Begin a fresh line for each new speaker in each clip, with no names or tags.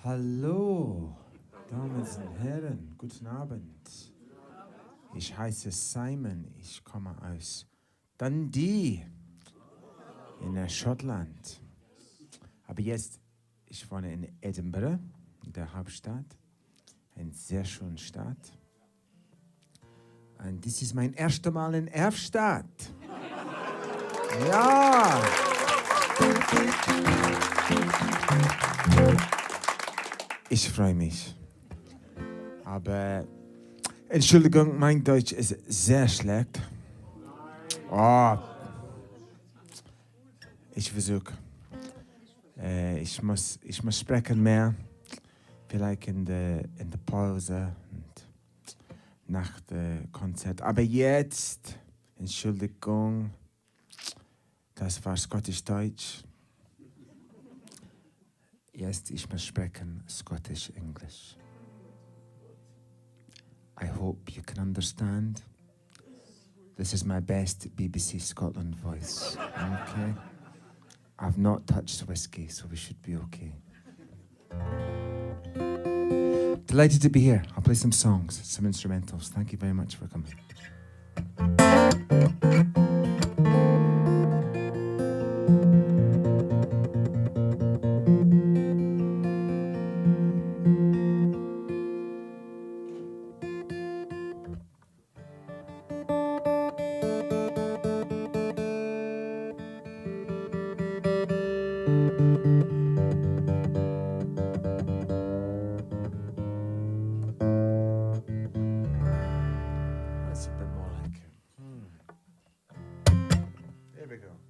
Hallo, Damen und Herren, guten Abend. Ich heiße Simon, ich komme aus Dundee in Schottland. Aber jetzt, ich wohne in Edinburgh, in der Hauptstadt, eine sehr schöne Stadt. Und dies ist mein erstes Mal in Erfstadt. Ja! Ich freue mich. Aber, Entschuldigung, mein Deutsch ist sehr schlecht. Oh. Ich versuche. Ich muss sprechen mehr. Vielleicht in der Pause und nach dem Konzert. Aber jetzt, Entschuldigung, das war Schottisch-Deutsch. Jetzt ich muss sprechen Scottish-English. I hope you can understand. This is my best BBC Scotland voice. Okay? I've not touched whiskey, so we should be okay. Delighted to be here. I'll play some songs, some instrumentals. Thank you very much for coming.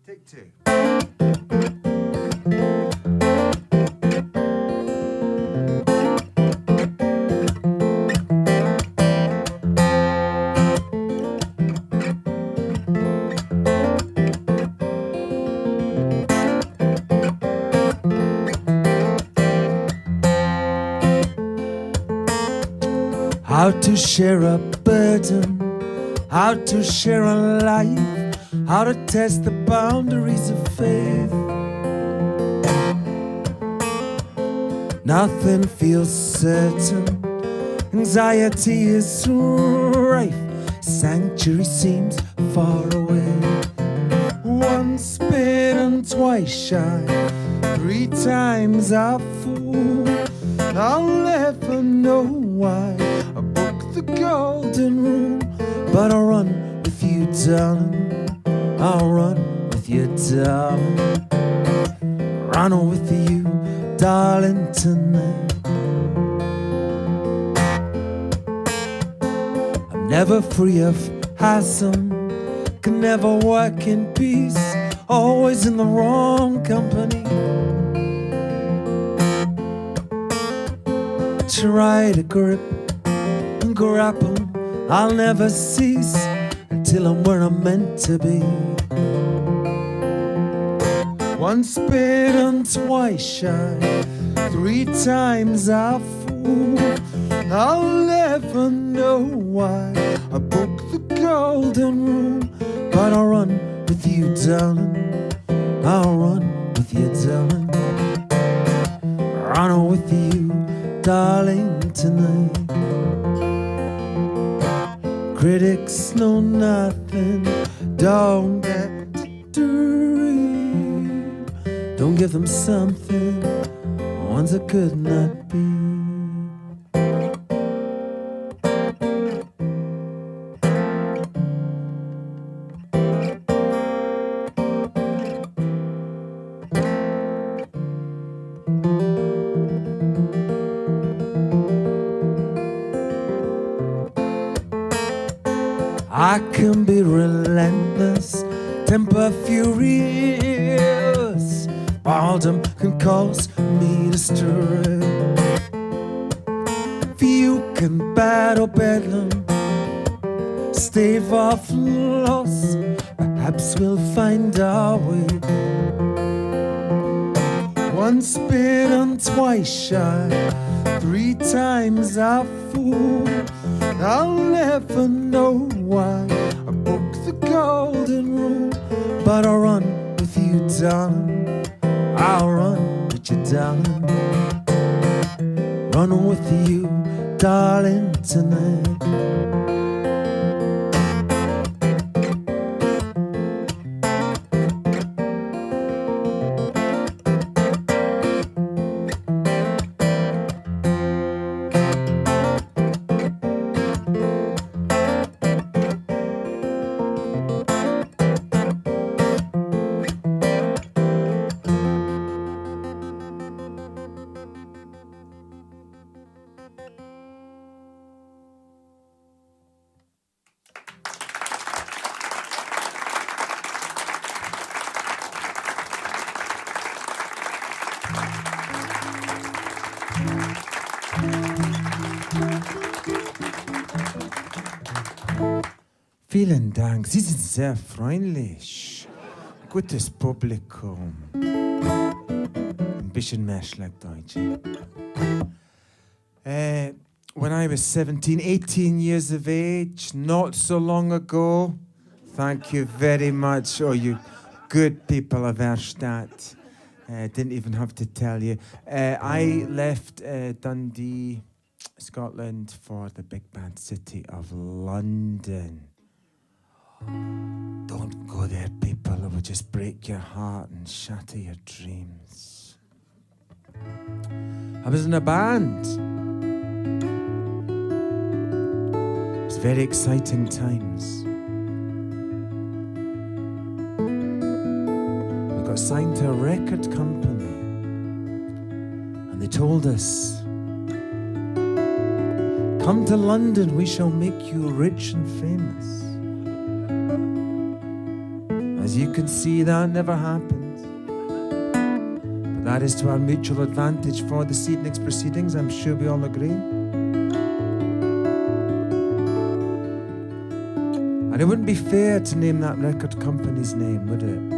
Take two. How to share a burden, how to share a life, how to test the boundaries of faith. Nothing feels certain, anxiety is rife, sanctuary seems far away. Once bitten, twice shy, 3 times a fool. I'll never know why I broke the golden rule, but I'll run with you, darling. I'll run with you, darling. Run with you, darling, tonight. I'm never free of hassle, can never work in peace, always in the wrong company. Try to grip and grapple, I'll never cease until I'm where I'm meant to be. Once bitten, twice shy, 3 times a fool. I'll never know why I broke the golden rule, but I'll run with you, darling. I'll run with you, darling. Run with you, darling, tonight. Critics know nothing, don't get to dream. Don't give them something, ones that could not be. I can be relentless, temper furious. Boredom can cause me to stray. Few can battle bedlam, stave off loss. Perhaps we'll find our way. Once bitten, twice shy, 3 times a fool. I'll never know why I broke the golden rule, but I'll run with you, darling. I'll run with you, darling. running with you, darling, tonight. Vielen Dank, Sie sind sehr freundlich. Gutes Publikum. Ein bisschen mehr Schlagdeutsch. When I was 17, 18 years of age, not so long ago, thank you very much, oh you good people of Erstadt. Didn't even have to tell you. I left Dundee, Scotland for the big band city of London. Don't go there, people. It will just break your heart and shatter your dreams. I was in a band. It was very exciting times. We got signed to a record company, and they told us, come to London, we shall make you rich and famous. As you can see, that never happened. But that is to our mutual advantage for this evening's proceedings, I'm sure we all agree. And it wouldn't be fair to name that record company's name, would it?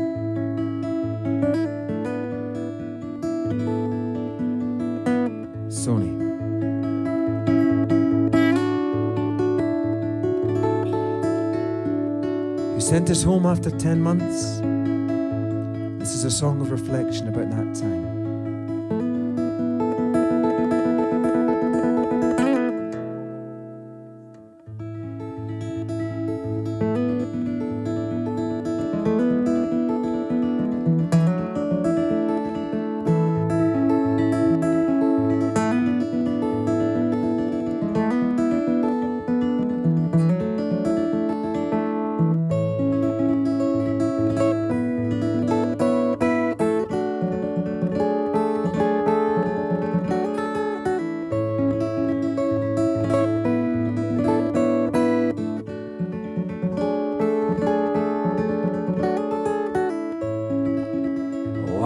Sony. Sent us home after 10 months. This is a song of reflection about that time.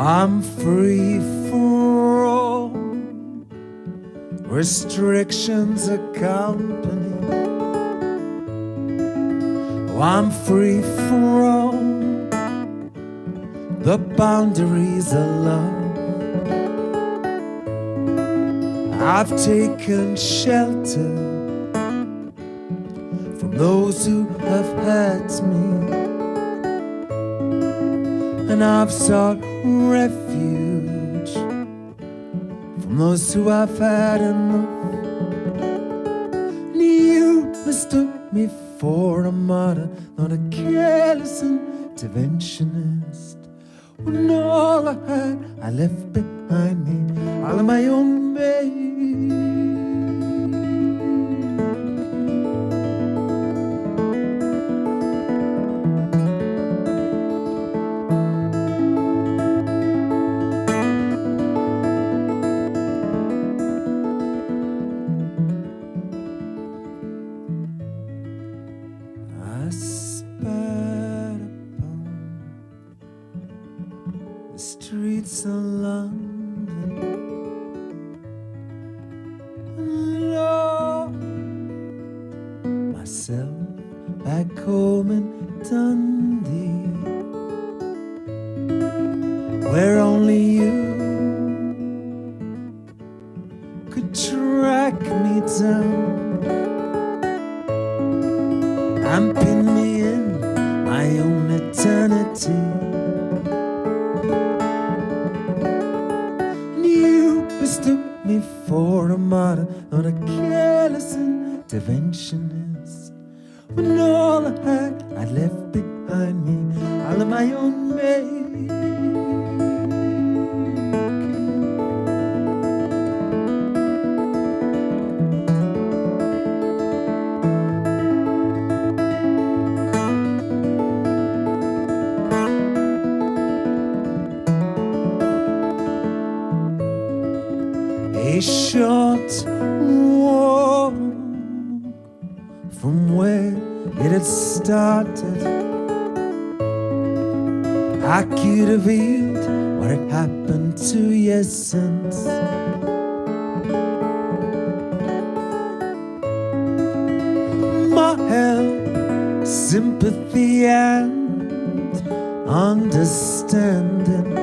I'm free from restrictions accompany. I'm free from the boundaries of love. I've taken shelter from those who have hurt me, and I've sought refuge from those who have had enough. And you mistook me for a martyr, not a careless interventionist. When all I had I left behind me, all of my own make. Streets of London, and lost myself back home in Dundee, where only you could track me down and pin me in my own eternity. Mistook me for a martyr, interventionist. When all I had I left behind me, all of my own making. A short walk from where it had started. I could have revealed what had happened 2 years since. My help, sympathy and understanding,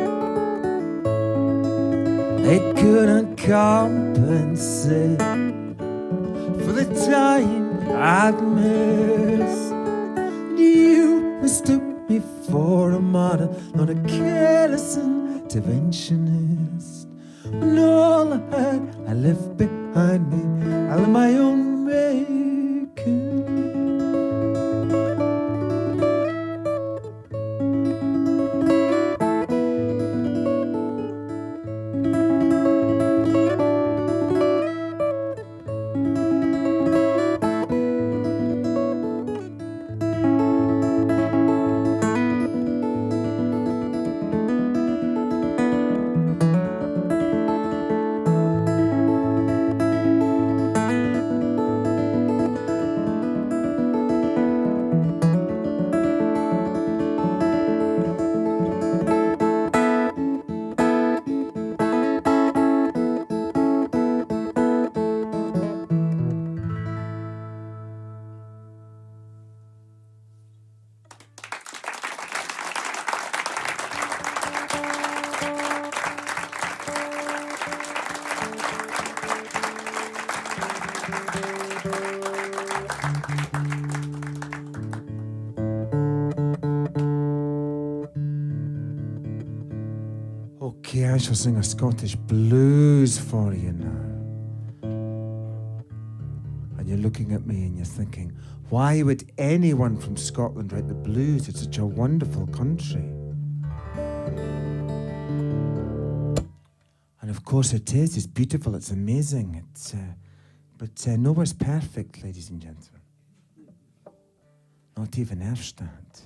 they couldn't compensate for the time I'd missed. You mistook me for a martyr, not a careless interventionist. When all I had I left behind me, all of my own making. Okay, I shall sing a Scottish blues for you now. And you're looking at me and you're thinking, why would anyone from Scotland write the blues? It's such a wonderful country. And of course it is. It's beautiful. It's amazing. But nowhere's perfect, ladies and gentlemen. Not even Erstadt.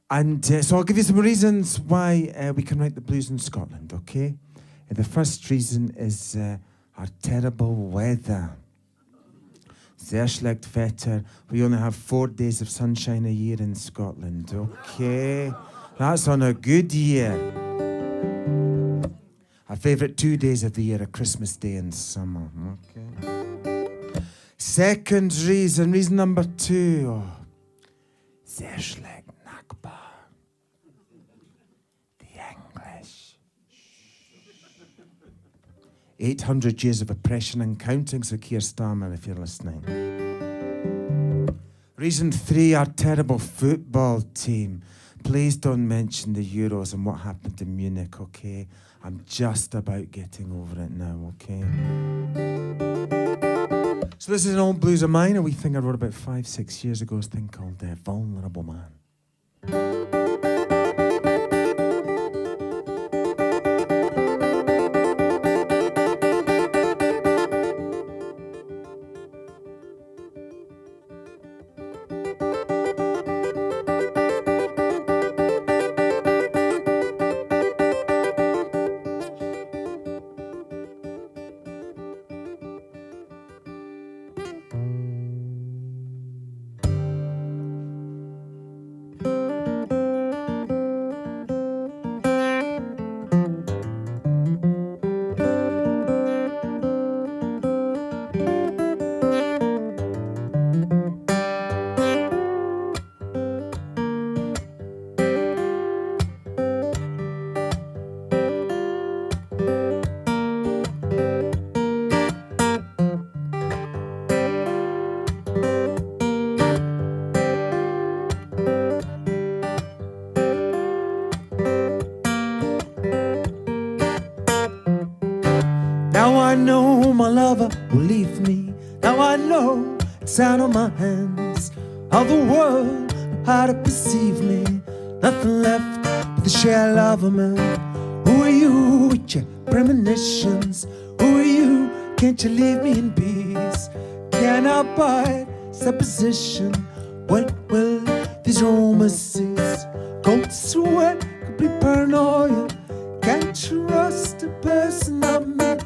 And so I'll give you some reasons why we can write the blues in Scotland, okay? The first reason is our terrible weather. Sehr schlecht Wetter. We only have 4 days of sunshine a year in Scotland, okay? That's on a good year. Our favourite 2 days of the year are Christmas Day and summer, okay? Second reason number 2. Sehr schlecht. 800 years of oppression and counting, so Keir Starmer, if you're listening. Reason 3, our terrible football team. Please don't mention the Euros and what happened in Munich, okay? I'm just about getting over it now, okay? So this is an old blues of mine, a wee thing I wrote about 5-6 years ago, a thing called Vulnerable Man. Now I know my lover will leave me. Now I know it's out of my hands. All the world know how to perceive me. Nothing left but the shell of a man. Who are you with your premonitions? Who are you? Can't you leave me in peace? Can I buy supposition? When will these rumors cease? Cold sweat, complete paranoia. Can't trust a person I met.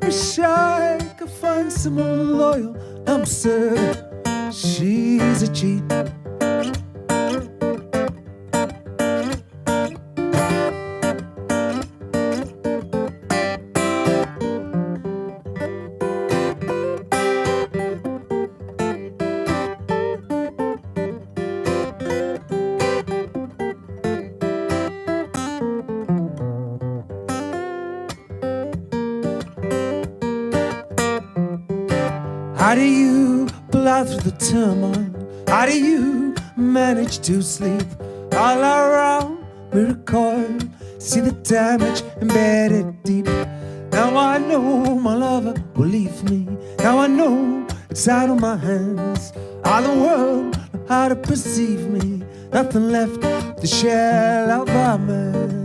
Wish I could find someone loyal. I'm certain she's a cheat. How do you plow through the turmoil? How do you manage to sleep? All around me recoil, see the damage embedded deep. Now I know my lover will leave me. Now I know it's out of my hands. All the world know how to perceive me. Nothing left to share out by man.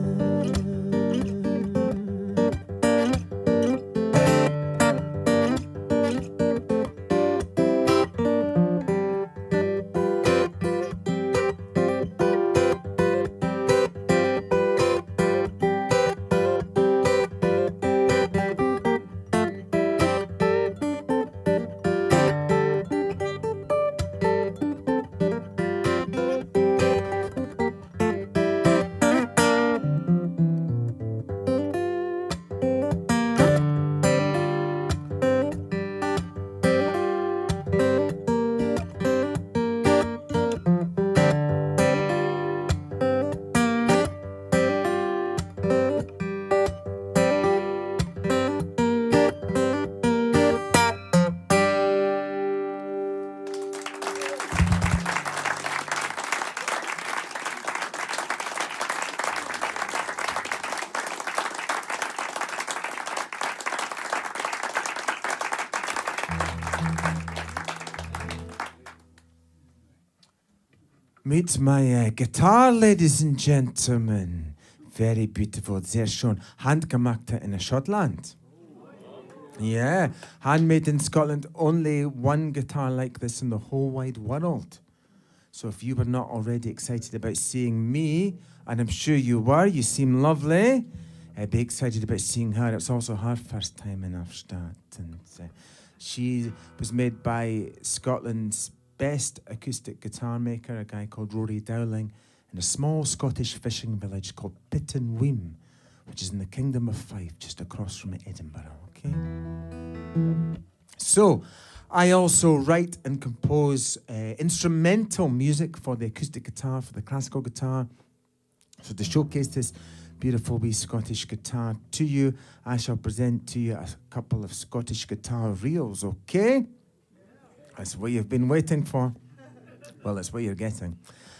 Meet my guitar, ladies and gentlemen. Very beautiful. Sehr schön. Handgemachte in Scotland. Yeah, handmade in Scotland. Only one guitar like this in the whole wide world. So if you were not already excited about seeing me, and I'm sure you were, you seem lovely, be excited about seeing her. It's also her first time in Arfstadt. And she was made by Scotland's best acoustic guitar maker, a guy called Rory Dowling, in a small Scottish fishing village called Pittenweem, which is in the Kingdom of Fife, just across from Edinburgh, okay? So, I also write and compose instrumental music for the acoustic guitar, for the classical guitar. So to showcase this beautiful wee Scottish guitar to you, I shall present to you a couple of Scottish guitar reels, okay? That's what you've been waiting for. Well, that's what you're getting.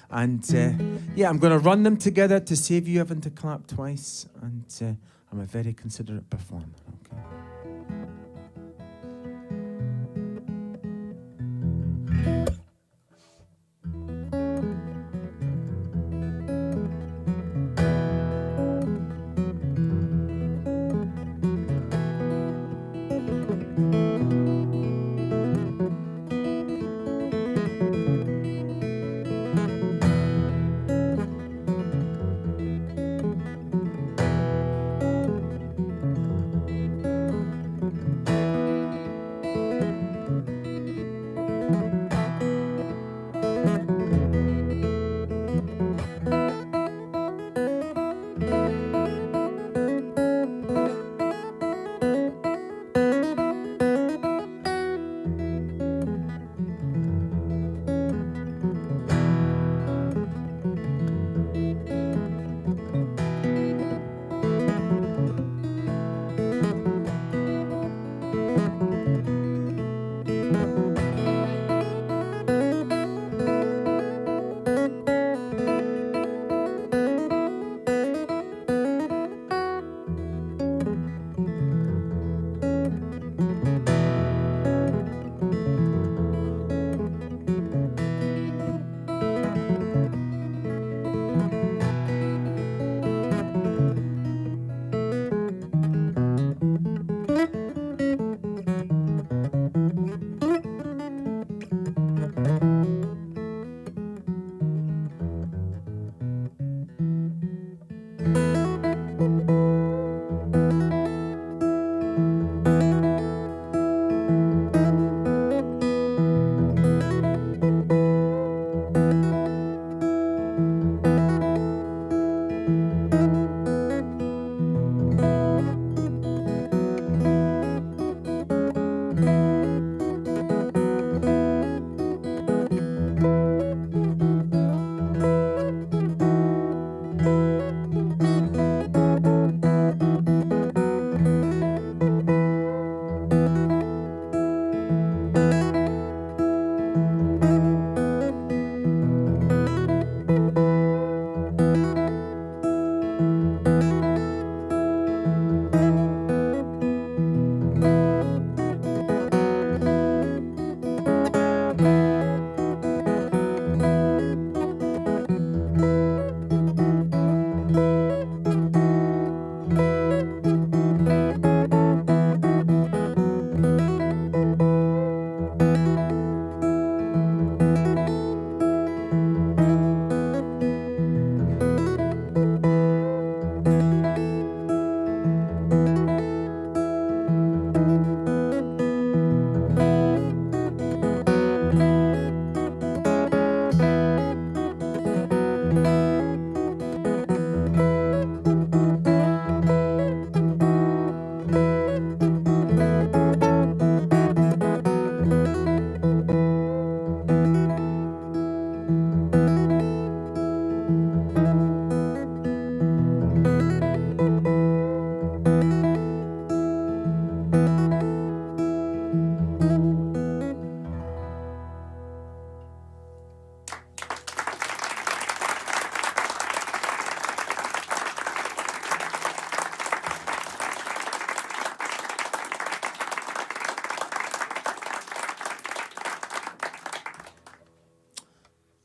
And yeah, I'm going to run them together to save you having to clap twice. And I'm a very considerate performer, okay?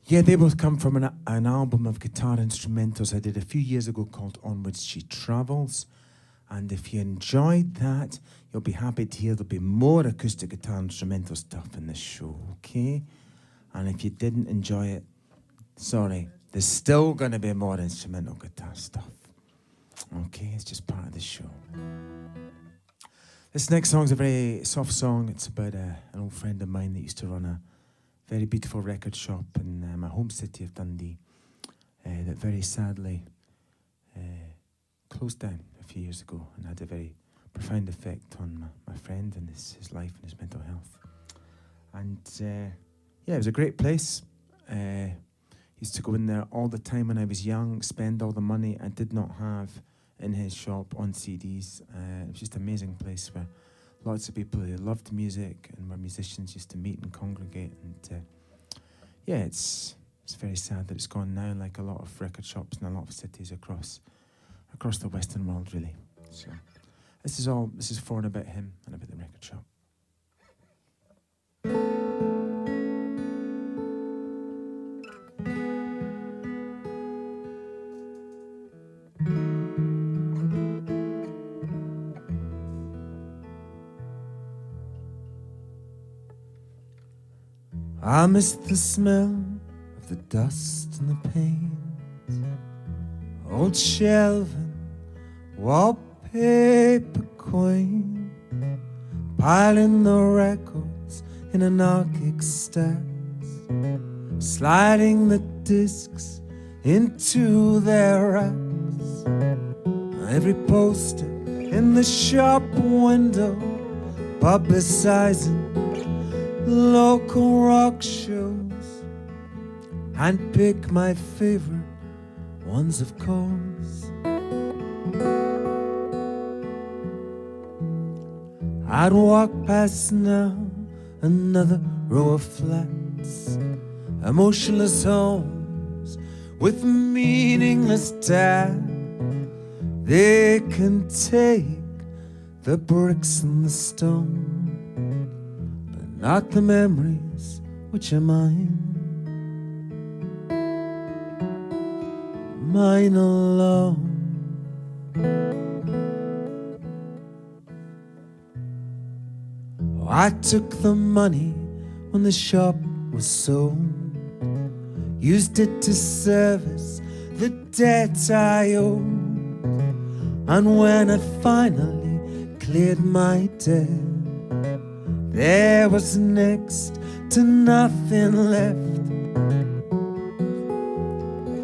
Yeah, they both come from an album of guitar instrumentals I did a few years ago called Onwards She Travels. And if you enjoyed that, you'll be happy to hear there'll be more acoustic guitar instrumental stuff in this show, okay? And if you didn't enjoy it, sorry, there's still going to be more instrumental guitar stuff. Okay, it's just part of the show. This next song's a very soft song. It's about an old friend of mine that used to run a very beautiful record shop in my home city of Dundee that very sadly closed down a few years ago and had a very profound effect on my friend and his life and his mental health. And yeah, it was a great place. Used to go in there all the time when I was young, spend all the money I did not have in his shop on CDs. It was just an amazing place where lots of people who loved music and were musicians used to meet and congregate. And yeah, it's very sad that it's gone now, like a lot of record shops in a lot of cities across the Western world, really. So this is for and about him and about the record shop. I miss the smell of the dust and the paint, old shelving, wallpaper quaint, piling the records in anarchic stacks, sliding the discs into their racks. Every poster in the shop window publicizing local rock shows, and pick my favorite ones, of course. I'd walk past now another row of flats, emotionless homes with meaningless tab. They can take the bricks and the stone, not the memories which are mine, mine alone. Oh, I took the money when the shop was sold, used it to service the debt I owed, and when I finally cleared my debt, there was next to nothing left.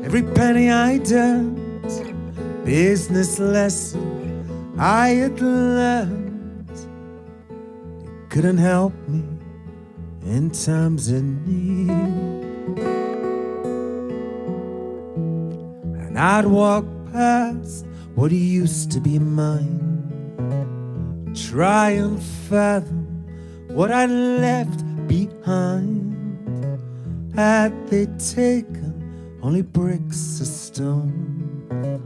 Every penny I'd earned, business lesson I had learned, it couldn't help me in times of need. And I'd walk past what used to be mine, try and fathom what I left behind. Had they taken only bricks of stone, but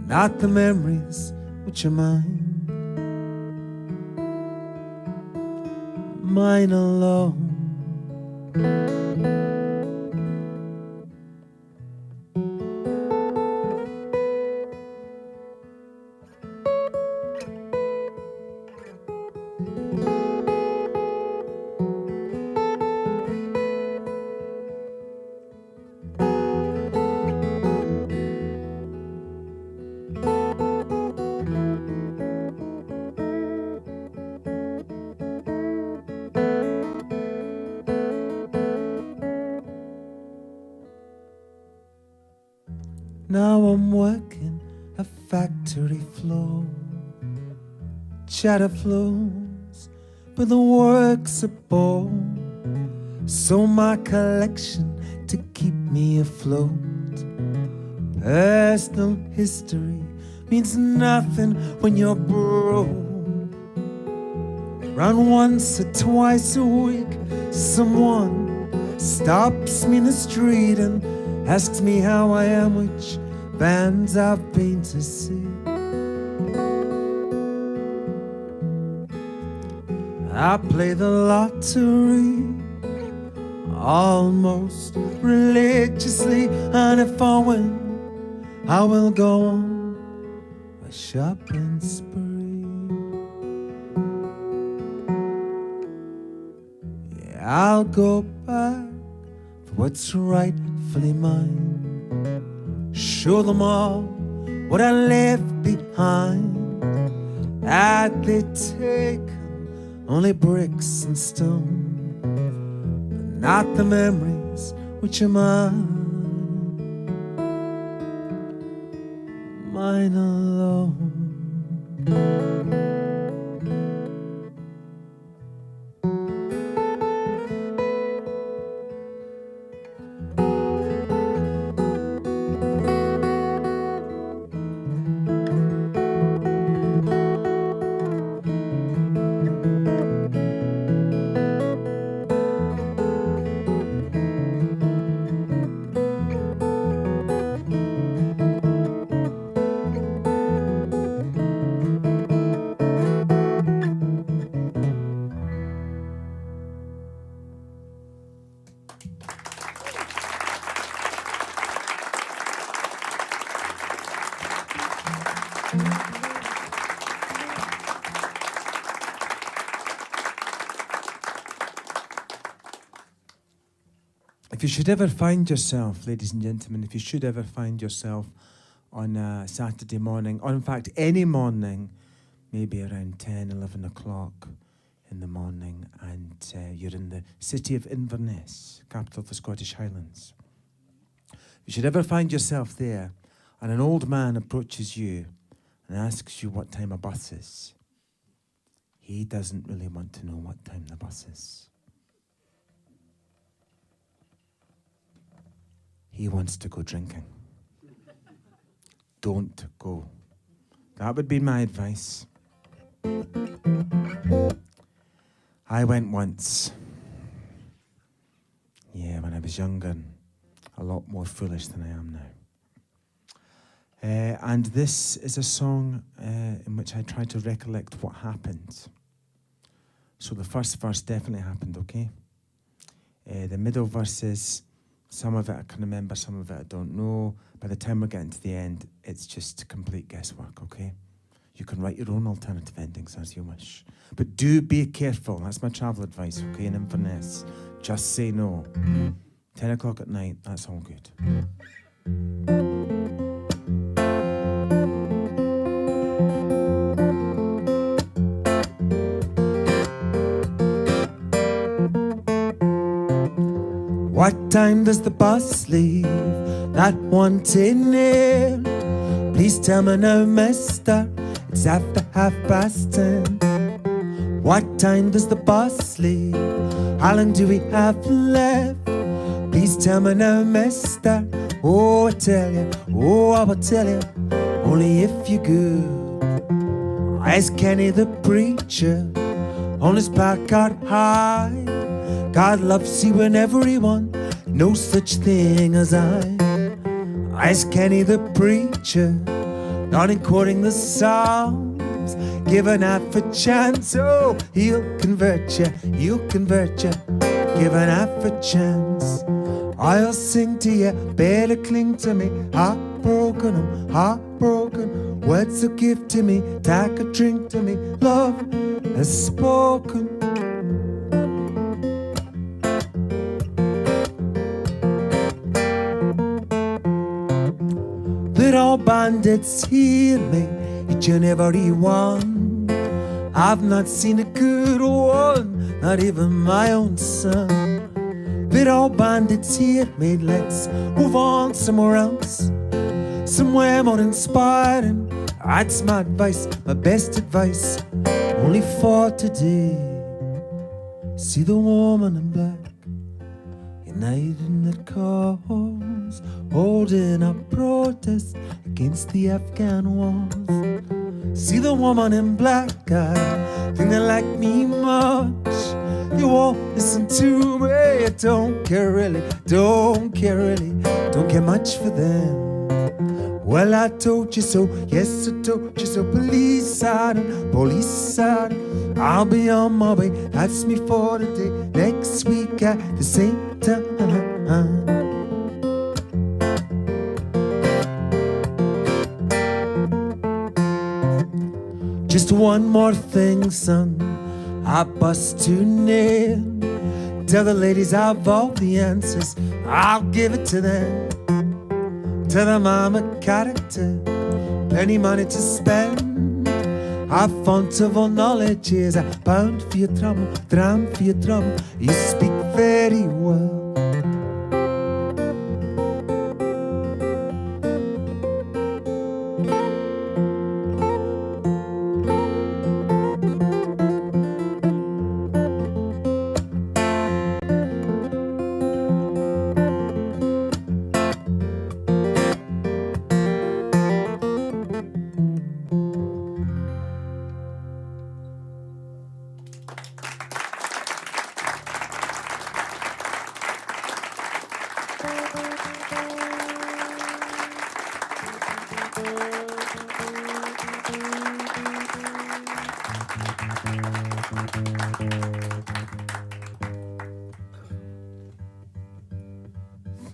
not the memories which are mine, mine alone. Now I'm working a factory floor, chatter flows, but the work's a bore. So my collection to keep me afloat. Personal history means nothing when you're broke. Round once or twice a week, someone stops me in the street and asks me how I am, which bands I've been to see. I play the lottery
almost religiously, and if I win, I will go on a shopping spree. Yeah, I'll go back for what's rightfully mine, show them all what I left behind. Had they taken only bricks and stone, but not the memories which are mine. Mine alone.
If you should ever find yourself, ladies and gentlemen, if you should ever find yourself on a Saturday morning, or in fact any morning, maybe around 10, 11 o'clock in the morning, and you're in the city of Inverness, capital of the Scottish Highlands. If you should ever find yourself there, and an old man approaches you and asks you what time a bus is, he doesn't really want to know what time the bus is. He wants to go drinking. Don't go. That would be my advice. I went once. Yeah, when I was younger, and a lot more foolish than I am now. And this is a song in which I try to recollect what happened. So the first verse definitely happened, okay? The middle verses, some of it I can remember, some of it I don't know. By the time we're getting to the end, it's just complete guesswork, okay? You can write your own alternative endings as you wish. But do be careful. That's my travel advice, okay, in Inverness. Just say no. 10 o'clock at night, that's all good.
What time does the bus leave? That one tin nail. Please tell me now, mister, it's after 10:30. What time does the bus leave? How long do we have left? Please tell me now, mister. Oh, I tell you, oh, I will tell you, only if you go. As Kenny the preacher on his placard high, God loves you and everyone, no such thing as I. As Kenny the preacher, not in quoting the Psalms, given half a chance, oh, he'll convert you, given half a chance. I'll sing to you, better cling to me, heartbroken, I'm heartbroken. Words will give to me, take a drink to me, love has spoken. Little bandits, hear me, each and every one. I've not seen a good one, not even my own son. Little bandits, hear me, let's move on somewhere else, somewhere more inspiring. That's my advice, my best advice, only for today. See the woman in black, uniting the cause, holding up protest against the Afghan wars. See the woman in black, I think they like me much. You won't listen to me, I don't care really, don't care much for them. Well, I told you so, yes, I told you so. Police side, I'll be on my way, that's me for the day. Next week at the same time. Just one more thing, son, I bust tune in. Tell the ladies I've all the answers, I'll give it to them. Tell them I'm a character, plenty money to spend. Our font of all knowledge is a pound for your drum, dram for your drum. You speak very well.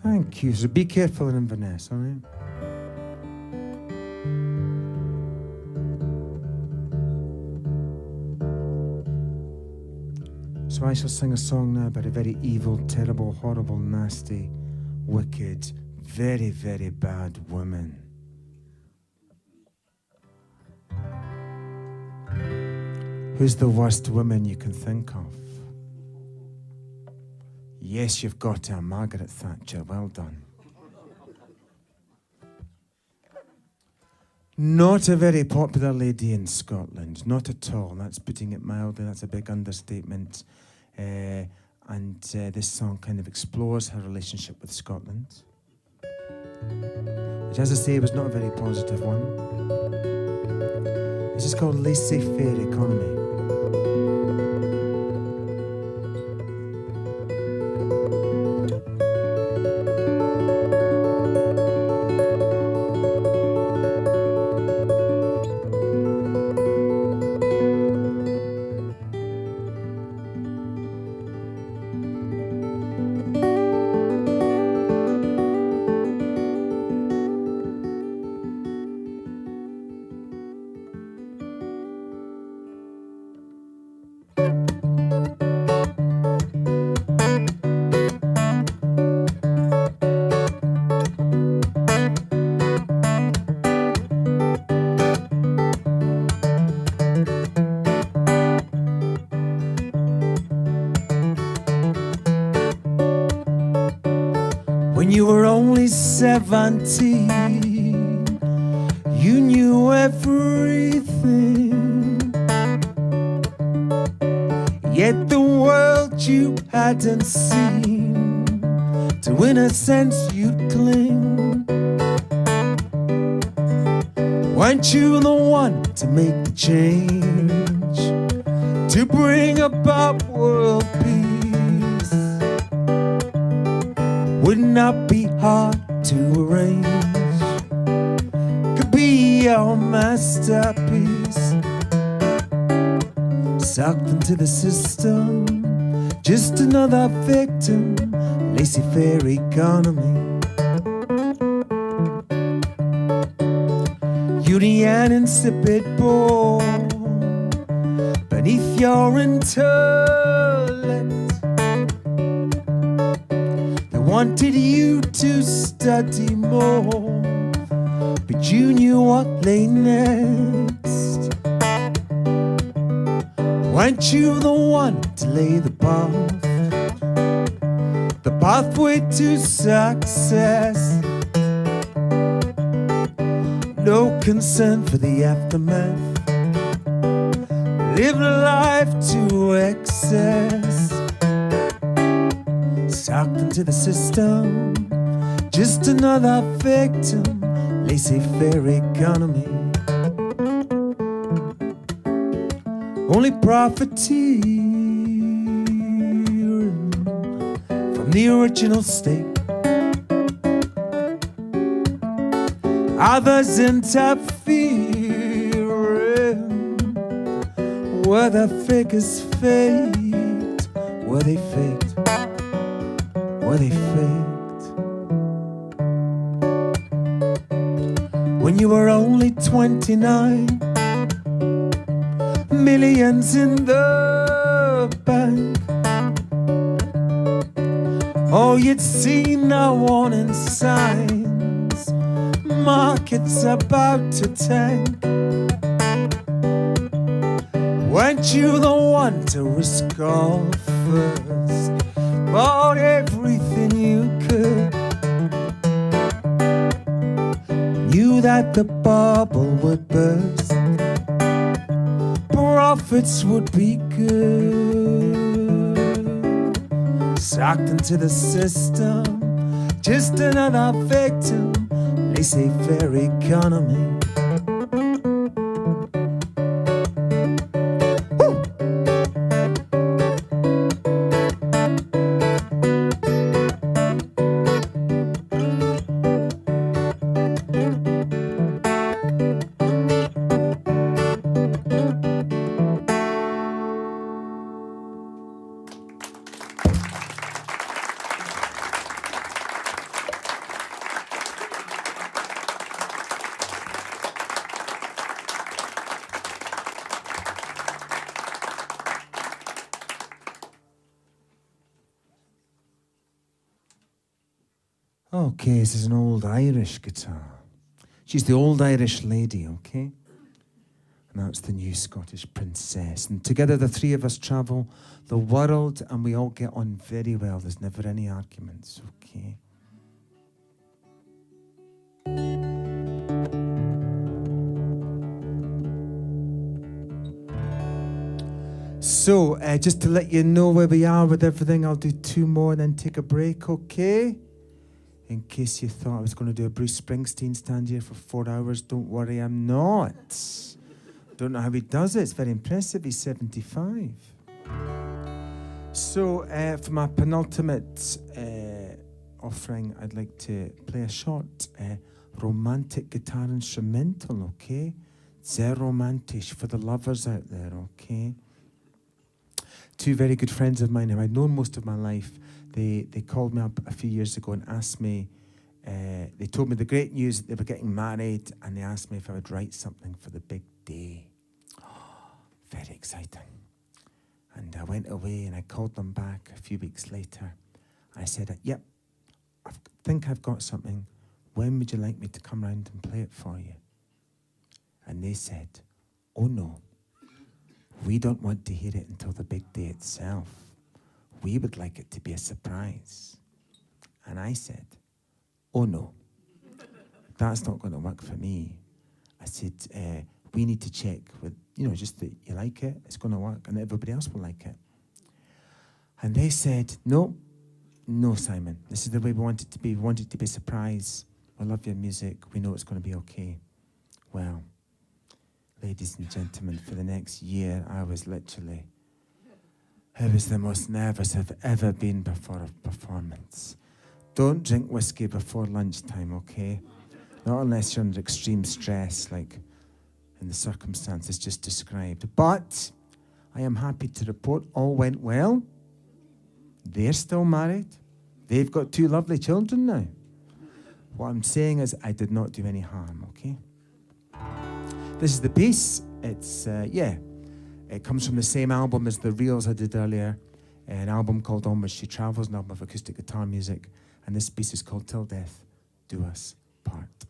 Thank you. So be careful in Inverness, all right? So I shall sing a song now about a very evil, terrible, horrible, nasty, wicked, very, very bad woman. Who's the worst woman you can think of? Yes, you've got her, Margaret Thatcher. Well done. Not a very popular lady in Scotland. Not at all. That's putting it mildly. That's a big understatement. This song kind of explores her relationship with Scotland, which, as I say, was not a very positive one. This is called Laissez-faire Economy. When you were only 17, you knew everything. Yet the world you hadn't seen, to innocence you'd cling. Weren't you the one to make the change, to bring about world peace? Would not be hard to arrange, could be your masterpiece. Sucked into the system, just another victim, laissez-faire economy. You the an insipid bore beneath your intellect. They wanted you to study more, but you knew what lay next. Weren't you the one to lay the pathway to success? No concern for the aftermath, live life to excess. Sucked into the system, just another victim, laissez-faire economy. Only profiteering from the original state. Others interfering Were the figures faked? Were they faked? Were they faked? When you were only 29, millions in the bank. Oh, you'd seen no warning signs, market's about to tank. Weren't you the one to risk all first? Bought everything you could. Knew that the bubble would burst, profits would be good. Sucked into the system, just another victim, laissez-faire economy. Okay, this is an old Irish guitar. She's the old Irish lady, okay? And that's the new Scottish princess. And together the three of us travel the world and we all get on very well. There's never any arguments, okay? So, just to let you know where we are with everything, I'll do 2 more and then take a break, okay? In case you thought I was going to do a Bruce Springsteen stand here for 4 hours, don't worry, I'm not. Don't know how he does it. It's very impressive. He's 75. So, for my penultimate offering, I'd like to play a short romantic guitar instrumental, okay? Sehr romantisch for the lovers out there, okay? 2 very good friends of mine who I'd known most of my life, they called me up a few years ago and asked me, they told me the great news that they were getting married, and they asked me if I would write something for the big day. Oh, very exciting. And I went away and I called them back a few weeks later. I said, yep, I think I've got something. When would you like me to come round and play it for you? And they said, oh no, we don't want to hear it until the big day itself. We would like it to be a surprise. And I said, oh no, that's not going to work for me. I said, we need to check with, just that you like it, it's going to work, and everybody else will like it. And they said, no, Simon, this is the way we want it to be. We want it to be a surprise. We love your music. We know it's going to be okay. Well, ladies and gentlemen, for the next year, I was the most nervous I've ever been before a performance. Don't drink whiskey before lunchtime, okay? Not unless you're under extreme stress, like in the circumstances just described. But I am happy to report all went well. They're still married. They've got 2 lovely children now. What I'm saying is I did not do any harm, okay? This is the piece. It's, it comes from the same album as the reels I did earlier, an album called Onward She Travels, an album of acoustic guitar music, and this piece is called Till Death Do Us Part.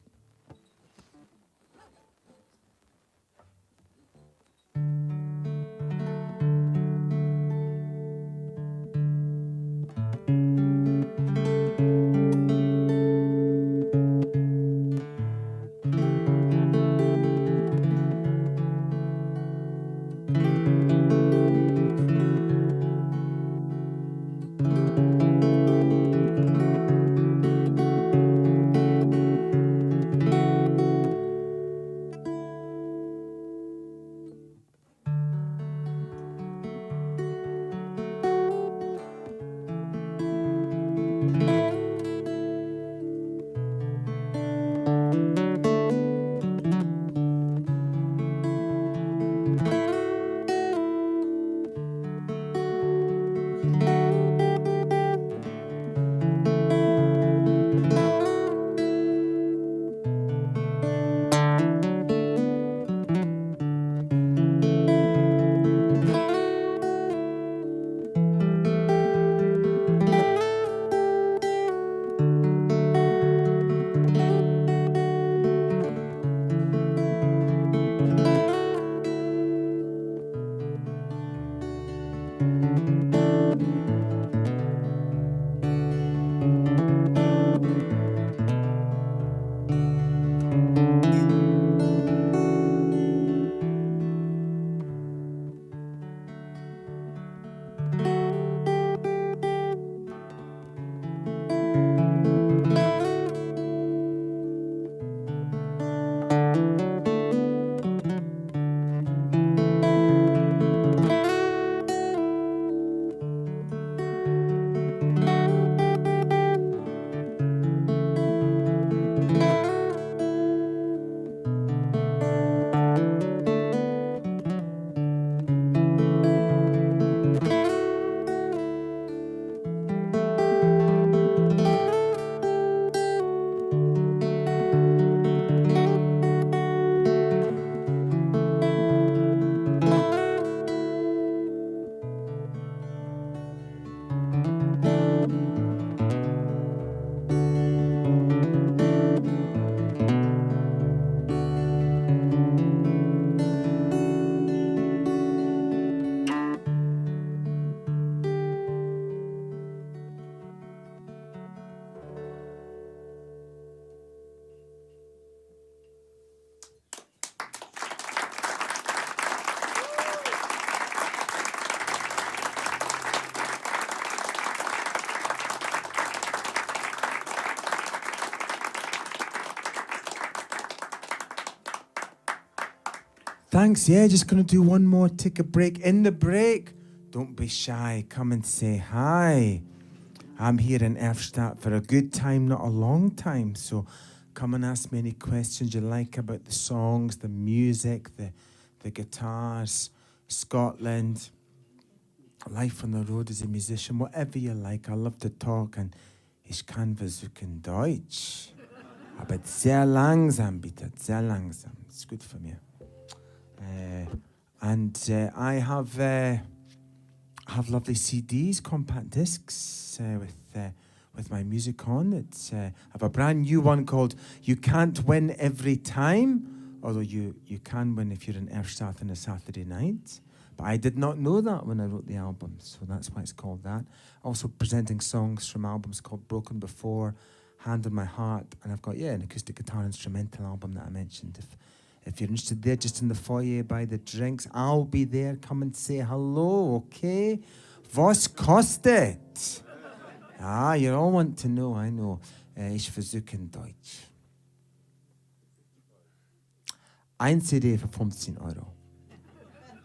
Thanks, yeah, just gonna do one more, take a break. In the break, don't be shy, come and say hi. I'm here in Erfstadt for a good time, not a long time, so come and ask me any questions you like about the songs, the music, the guitars, Scotland, life on the road as a musician, whatever you like. I love to talk, and ich kann versuchen Deutsch. Aber sehr langsam, bitte, sehr langsam. It's good for me. I have lovely CDs, compact discs with my music on. I have a brand new one called "You Can't Win Every Time," although you can win if you're in Erfstadt on a Saturday night. But I did not know that when I wrote the album, so that's why it's called that. Also presenting songs from albums called "Broken Before," "Hand on My Heart," and I've got an acoustic guitar instrumental album that I mentioned. If you're interested there, just in the foyer by the drinks, I'll be there. Come and say hello, okay? Was kostet? Ah, you all want to know, I know. Ich versuche in Deutsch. Ein CD für 15 Euro.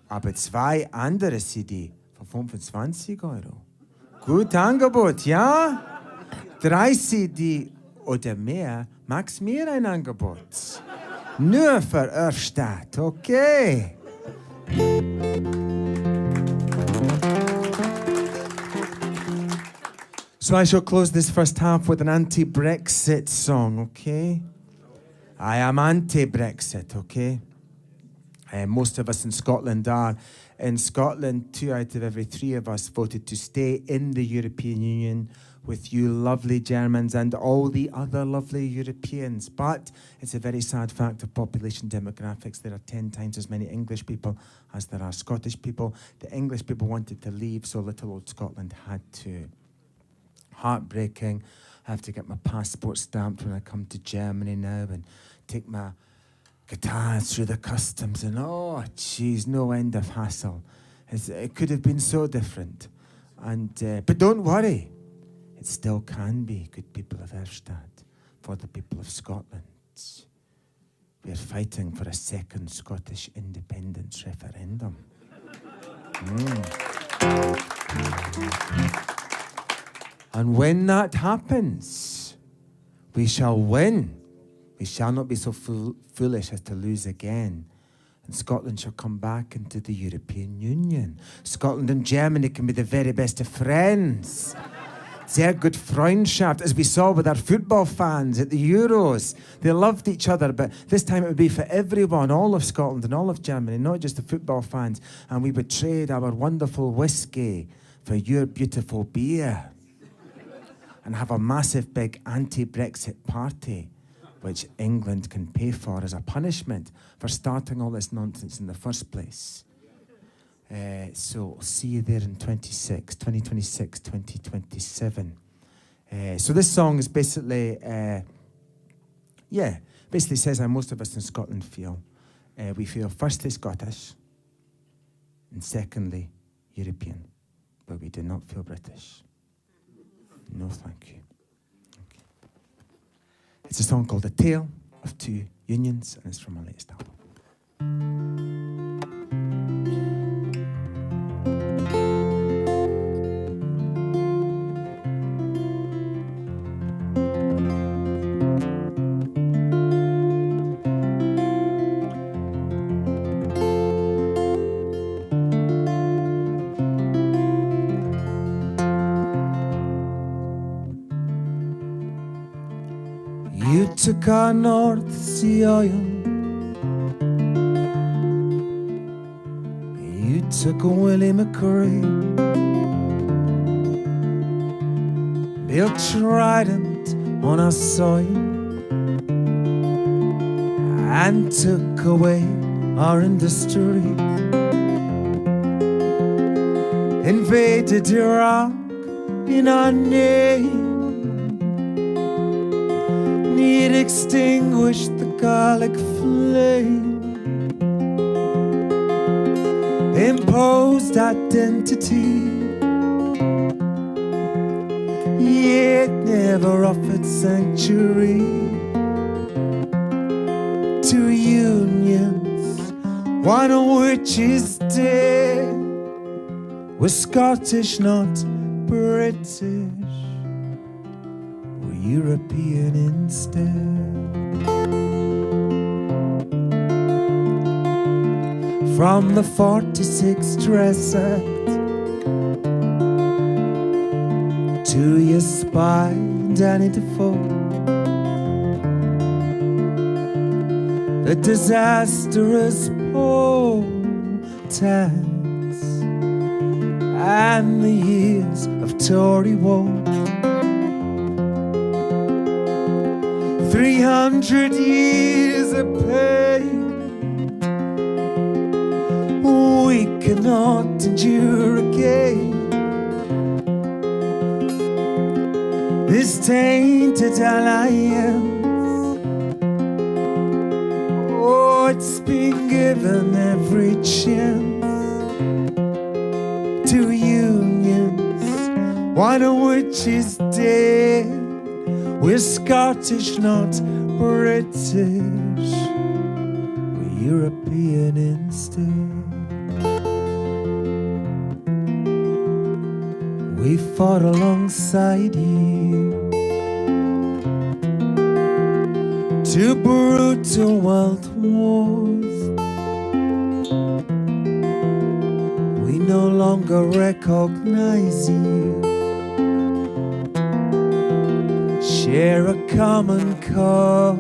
Aber 2 andere CD für 25 Euro. Gut Angebot, ja? 3 CD oder mehr, magst mir ein Angebot. Nur für Erfstadt, okay? So I shall close this first half with an anti-Brexit song, okay? I am anti-Brexit, okay? Most of us in Scotland are. In Scotland, 2 out of every 3 of us voted to stay in the European Union with you lovely Germans and all the other lovely Europeans. But it's a very sad fact of population demographics. There are 10 times as many English people as there are Scottish people. The English people wanted to leave, so little old Scotland had to. Heartbreaking. I have to get my passport stamped when I come to Germany now and take my guitar through the customs and oh, geez, no end of hassle. It could have been so different. But don't worry. It still can be, good people of Erfstadt, for the people of Scotland. We are fighting for a second Scottish independence referendum. And when that happens, we shall win. We shall not be so foolish as to lose again. And Scotland shall come back into the European Union. Scotland and Germany can be the very best of friends. Sehr good Freundschaft, as we saw with our football fans at the Euros. They loved each other, but this time it would be for everyone, all of Scotland and all of Germany, not just the football fans. And we would trade our wonderful whiskey for your beautiful beer. And have a massive big anti-Brexit party, which England can pay for as a punishment for starting all this nonsense in the first place. So I'll see you there in 2026, 2027. So this song is basically, basically says how most of us in Scotland feel. We feel firstly Scottish and secondly European, but we do not feel British. No, thank you. Okay. It's a song called A Tale of Two Unions, and it's from my latest album.
You took our North Sea oil, you took a Willie McRae, built Trident on our soil, and took away our industry, invaded Iraq in our name. It extinguished the garlic flame, imposed identity, yet never offered sanctuary to unions, one of which is dead. We're Scottish, not British, European instead. From the 46 Dress Act to your spy, Danny Defoe, the disastrous poll tax, and the years of Tory woe. 300 years of pain we cannot endure again. This tainted alliance, oh, it's been given every chance to unions, one of which is dead. We're Scottish, not British, we're European instead. We fought alongside you, two brutal world wars. We no longer recognize you, share a common cause.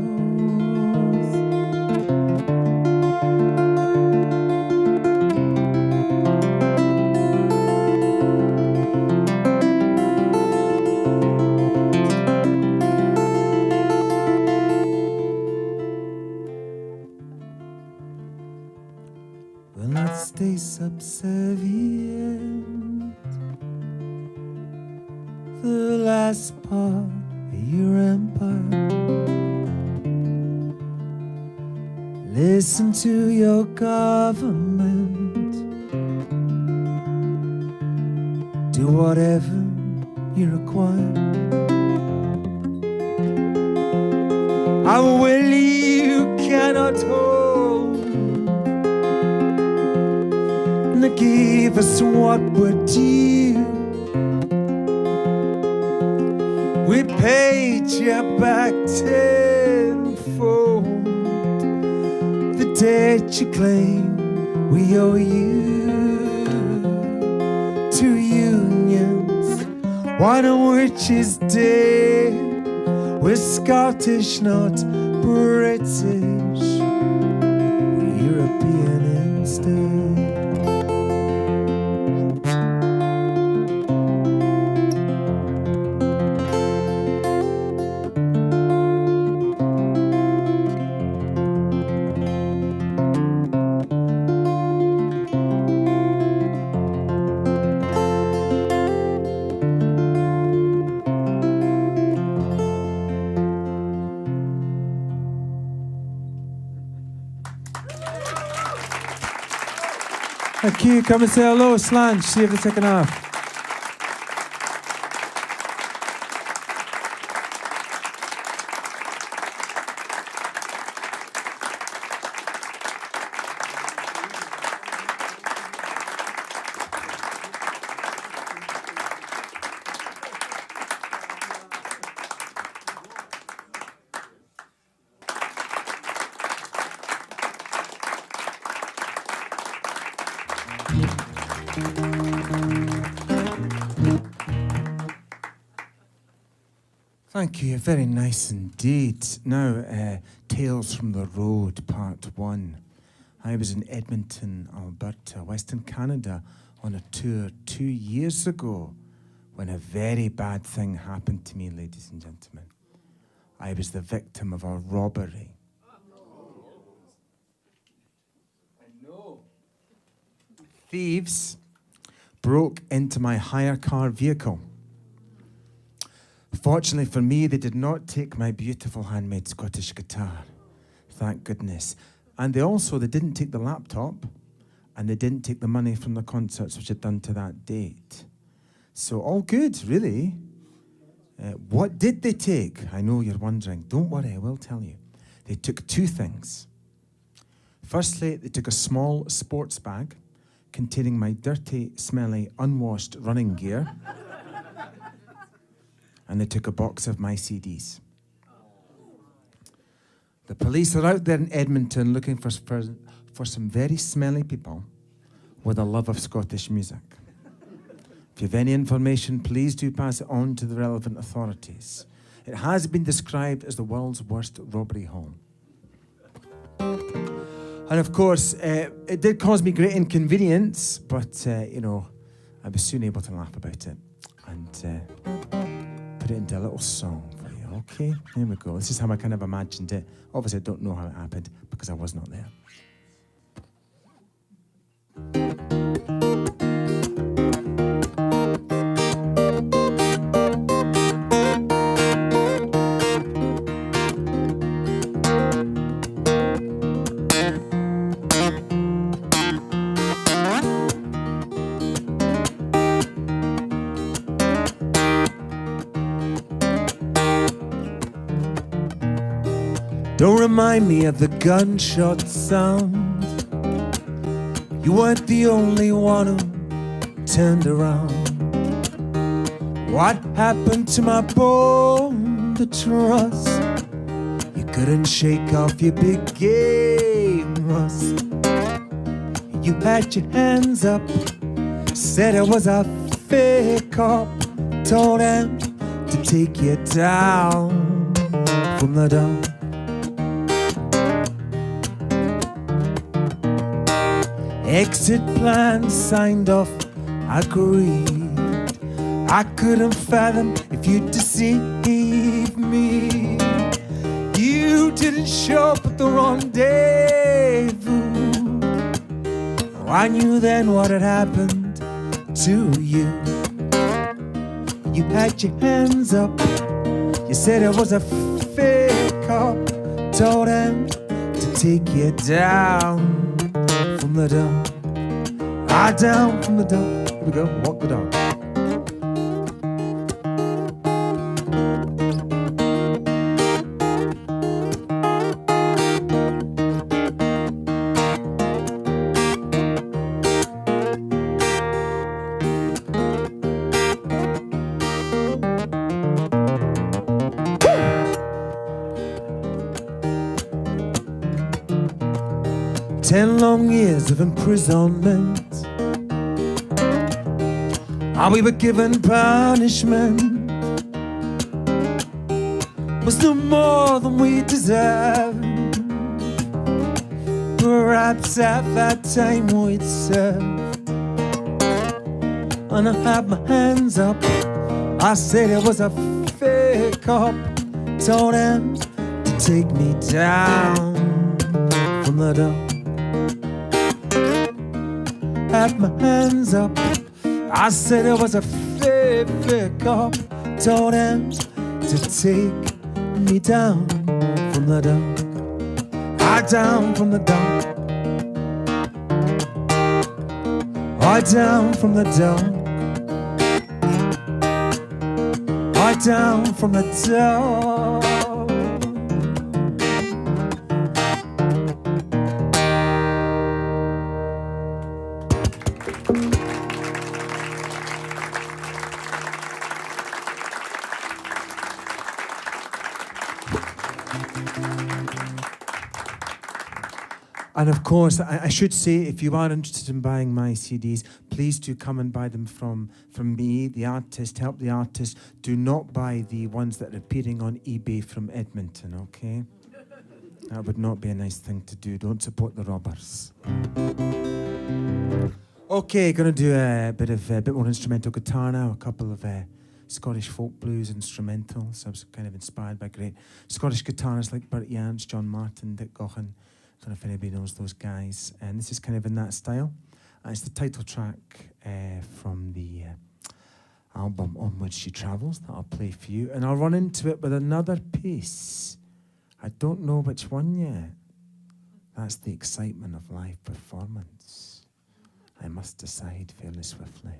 Will not stay subservient. The last part your empire. Listen to your government. Do whatever you require. I will you cannot hold, and give us what we're due. We paid you back tenfold the debt you claim we owe you. Two unions, one of which is dead. We're Scottish, not British, we're European instead.
Thank you. Come and say hello, Slange. See you for the second half. Thank you, very nice indeed. Now, Tales from the Road, Part 1. I was in Edmonton, Alberta, Western Canada, on a tour 2 years ago when a very bad thing happened to me, ladies and gentlemen. I was the victim of a robbery. Thieves broke into my hire car vehicle. Fortunately for me, they did not take my beautiful handmade Scottish guitar. Thank goodness. And they didn't take the laptop, and they didn't take the money from the concerts which I'd done to that date. So all good, really. What did they take? I know you're wondering. Don't worry, I will tell you. They took two things. Firstly, they took a small sports bag containing my dirty, smelly, unwashed running gear. And they took a box of my CDs. The police are out there in Edmonton looking for some very smelly people with a love of Scottish music. If you have any information, please do pass it on to the relevant authorities. It has been described as the world's worst robbery haul. And of course, it did cause me great inconvenience, but, I was soon able to laugh about it and put it into a little song for you, okay? Here we go. This is how I kind of imagined it. Obviously, I don't know how it happened because I was not there. Don't remind me of the gunshot sound. You weren't the only one who turned around. What happened to my bone, the trust? You couldn't shake off your big game rust. You had your hands up, said I was a fake cop. Told him to take you down from the dump. Exit plan signed off, agreed. I couldn't fathom if you'd deceive me. You didn't show up at the rendezvous. Oh, I knew then what had happened to you. You had your hands up, you said I was a fake cop. Told him to take you down from the dump. Down from the dump. Here we go, walk the dog. 10 long years of imprisonment. We were given punishment. Was no more than we deserved. Perhaps at that time we'd serve. And I had my hands up, I said it was a fake cop. Told him to take me down from the dump. Had my hands up, I said it was a fake cop. Told him to take me down from the dump. Down from the dump.
Right down from the dome. Right down from the dome. And of course, I should say, if you are interested in buying my CDs, please do come and buy them from me, the artist. Help the artist. Do not buy the ones that are appearing on eBay from Edmonton, okay? That would not be a nice thing to do. Don't support the robbers. Okay, going to do a bit more instrumental guitar now. A couple of Scottish folk blues instrumentals. I was kind of inspired by great Scottish guitarists like Bert Jansch, John Martin, Dick Gaughan. I don't know if anybody knows those guys. And this is kind of in that style. It's the title track from the album On Which She Travels that I'll play for you. And I'll run into it with another piece. I don't know which one yet. That's the excitement of live performance. I must decide fairly swiftly.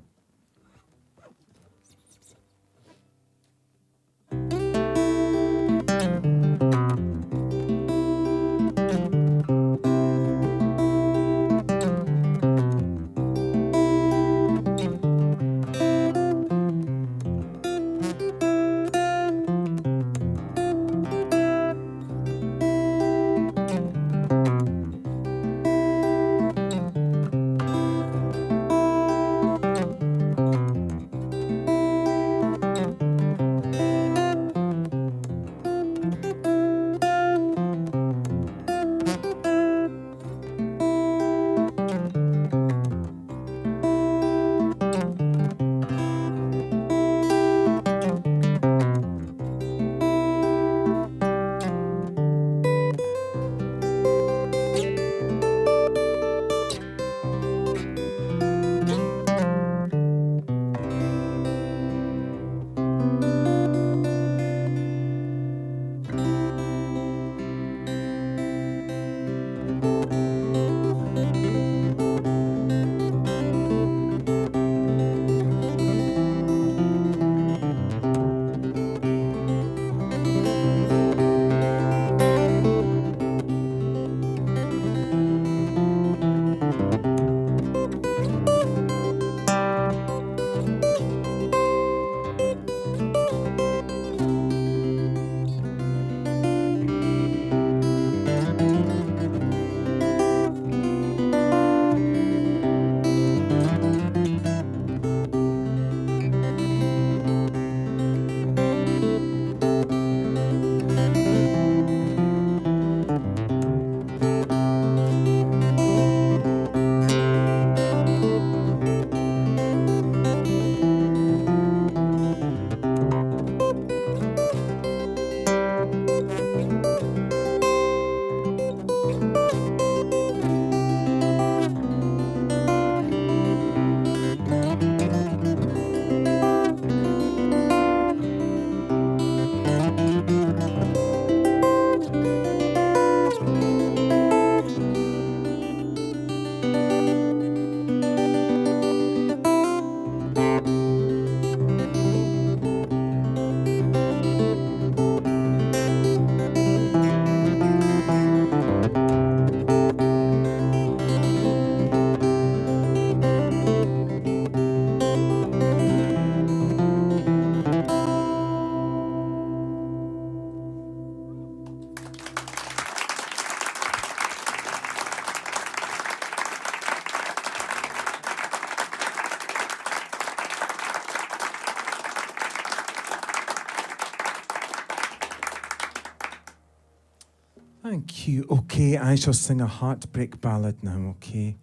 Thank you. Okay, I shall sing a heartbreak ballad now, okay?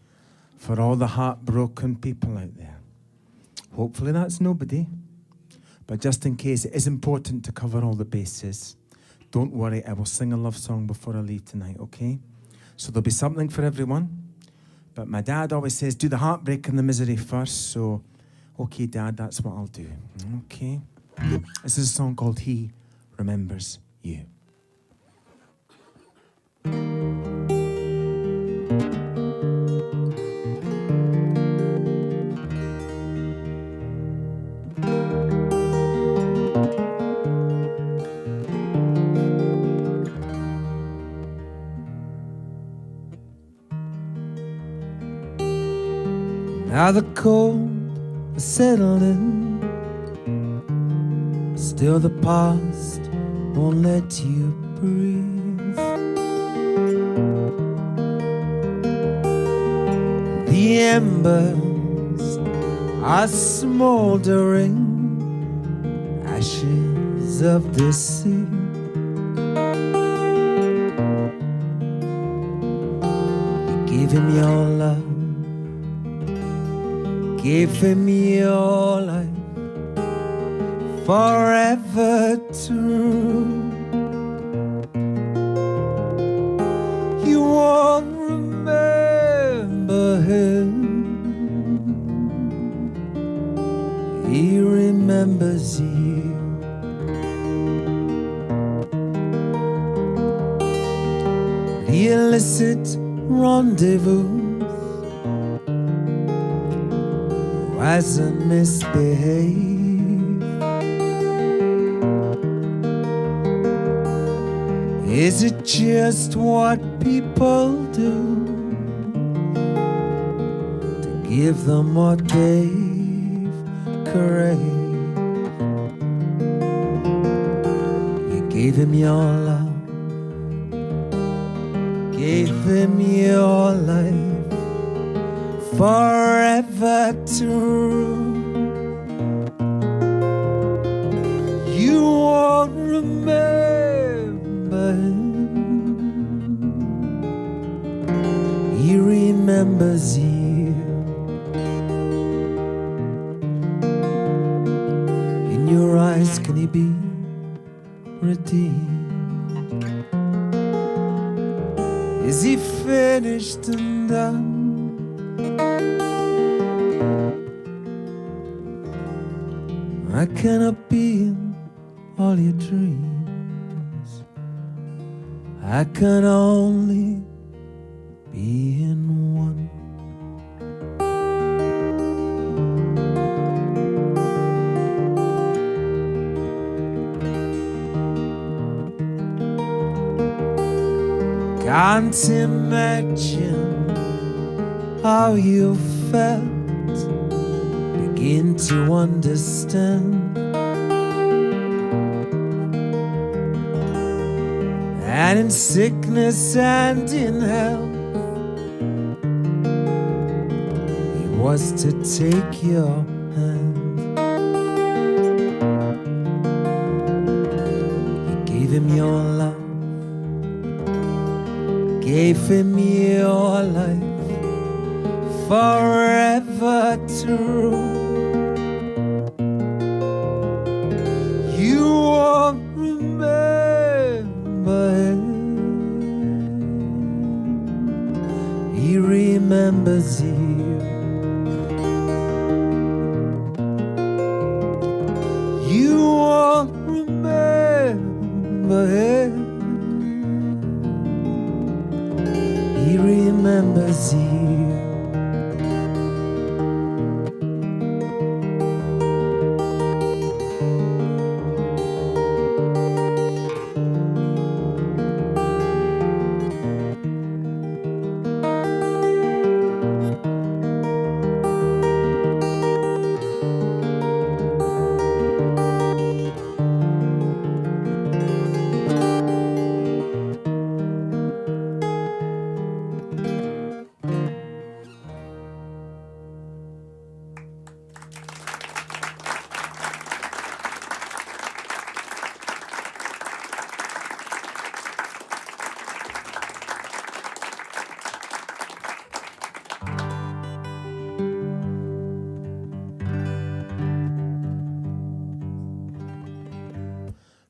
For all the heartbroken people out there. Hopefully that's nobody. But just in case, it is important to cover all the bases. Don't worry, I will sing a love song before I leave tonight, okay? So there'll be something for everyone. But my dad always says, do the heartbreak and the misery first. So, okay, Dad, that's what I'll do. Okay? This is a song called He Remembers You. Now the cold has settled in, still the past won't let you breathe. The embers are smoldering, ashes of the sea. You gave him your love, gave him your life, forever true. You won't remember him, he remembers you. The illicit rendezvous hasn't misbehaved. Is it just what people do to give them what they've craved? You gave him your love, gave him your life, forever true. You won't remember him, he remembers you. In your eyes can he be redeemed? Is he finished and done? I cannot be in all your dreams, I can only be in one. Can't imagine how you felt, begin to understand. And in sickness and in health, he was to take your hand. You gave him your love, gave him your life, forever true. You won't remember him, he remembers you. You won't remember him, he remembers you.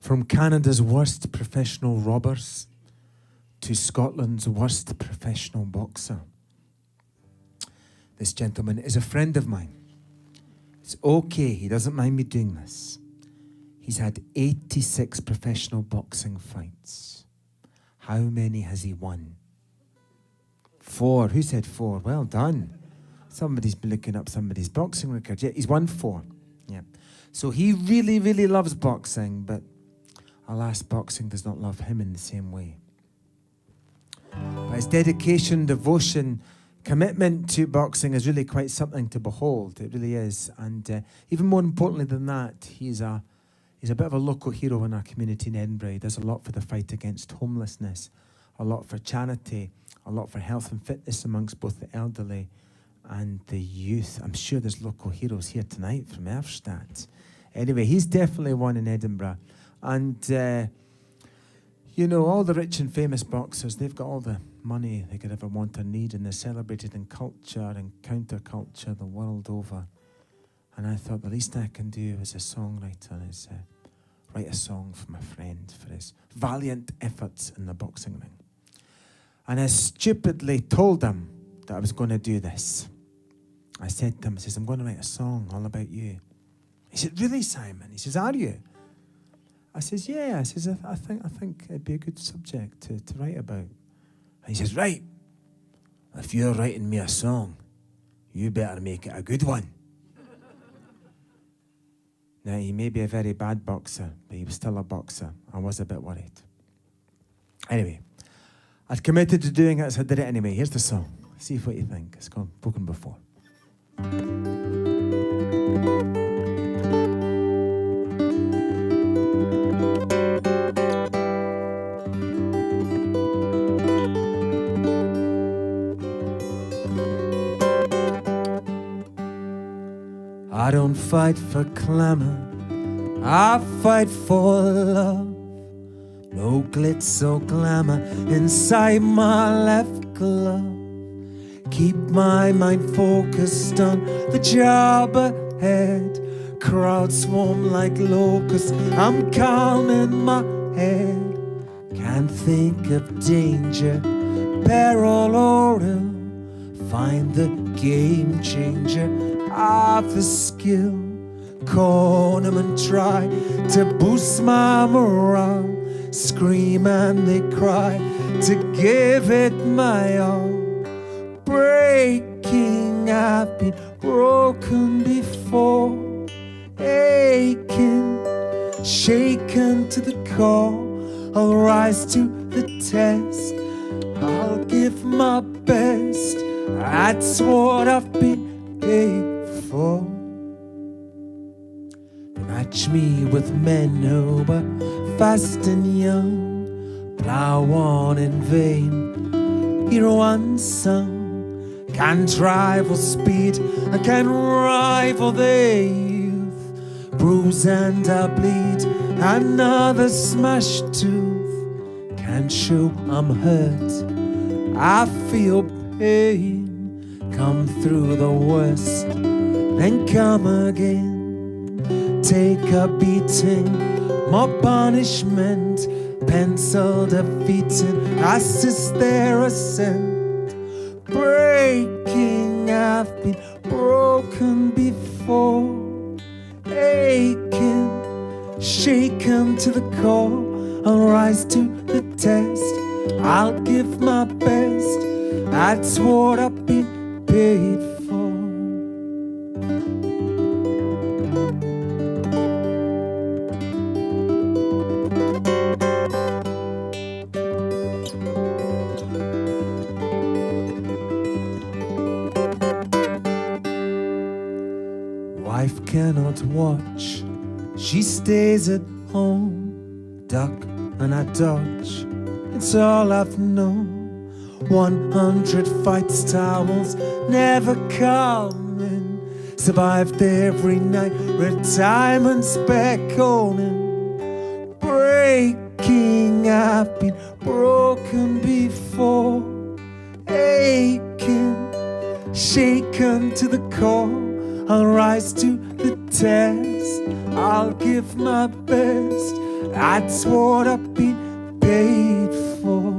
From Canada's worst professional robbers to Scotland's worst professional boxer. This gentleman is a friend of mine. It's okay, he doesn't mind me doing this. He's had 86 professional boxing fights. How many has he won? 4. Who said 4? Well done. Somebody's been looking up somebody's boxing record. Yeah, he's won 4. Yeah. So he really, really loves boxing, but alas, boxing does not love him in the same way. But his dedication, devotion
commitment to boxing is really quite something to behold. It really is. And even more importantly than that, he's a bit of a local hero in our community in Edinburgh. He does a lot for the fight against homelessness, a lot for charity, a lot for health and fitness amongst both the elderly and the youth. I'm sure there's local heroes here tonight from Erfstadt. Anyway, he's definitely one in Edinburgh. And, you know, all the rich and famous boxers, they've got all the money they could ever want or need, and they're celebrated in culture and counterculture the world over. And I thought the least I can do as a songwriter is write a song for my friend for his valiant efforts in the boxing ring. And I stupidly told him that I was going to do this. I said to him, I says, I'm going to write a song all about you. He said, really, Simon? He says, are you? I says, yeah. I says, I think it'd be a good subject to write about. And he says, right, if you're writing me a song, you better make it a good one. Now, he may be a very bad boxer, but he was still a boxer. I was a bit worried. Anyway, I'd committed to doing it, so I did it anyway. Here's the song. See what you think. It's called Spoken Before. I don't fight for glamour, I fight for love. No glitz or glamour inside my left glove. Keep my mind focused on the job ahead. Crowds swarm like locusts, I'm calm in my head. Can't think of danger, peril or ill. Find the game changer of the skill. Corner and try to boost my morale. Scream and they cry to give it my all. Breaking, I've been broken before. Aching, shaken to the core. I'll rise to the test. I'll give my best. That's what I've been paid for. Match me with men who are fast and young. Plow on in vain, hero unsung. Can't rival speed, I can't rival their youth. Bruise and I bleed, another smashed tooth. Can't show I'm hurt, I feel pain. Come through the worst, then come again. Take a beating, more punishment. Pencil defeating, assist their ascent. Breaking, I've been broken before. Aching, shaken to the core. I'll rise to the test, I'll give my best. That's what I've been paid for. Wife cannot watch, she stays at home. Duck and I dodge, it's all I've known. 100 fights, towels, never coming. Survived every night, retirement's beckoning. Breaking, I've been broken before. Aching, shaken to the core. I'll rise to the test, I'll give my best. That's what I've been paid for.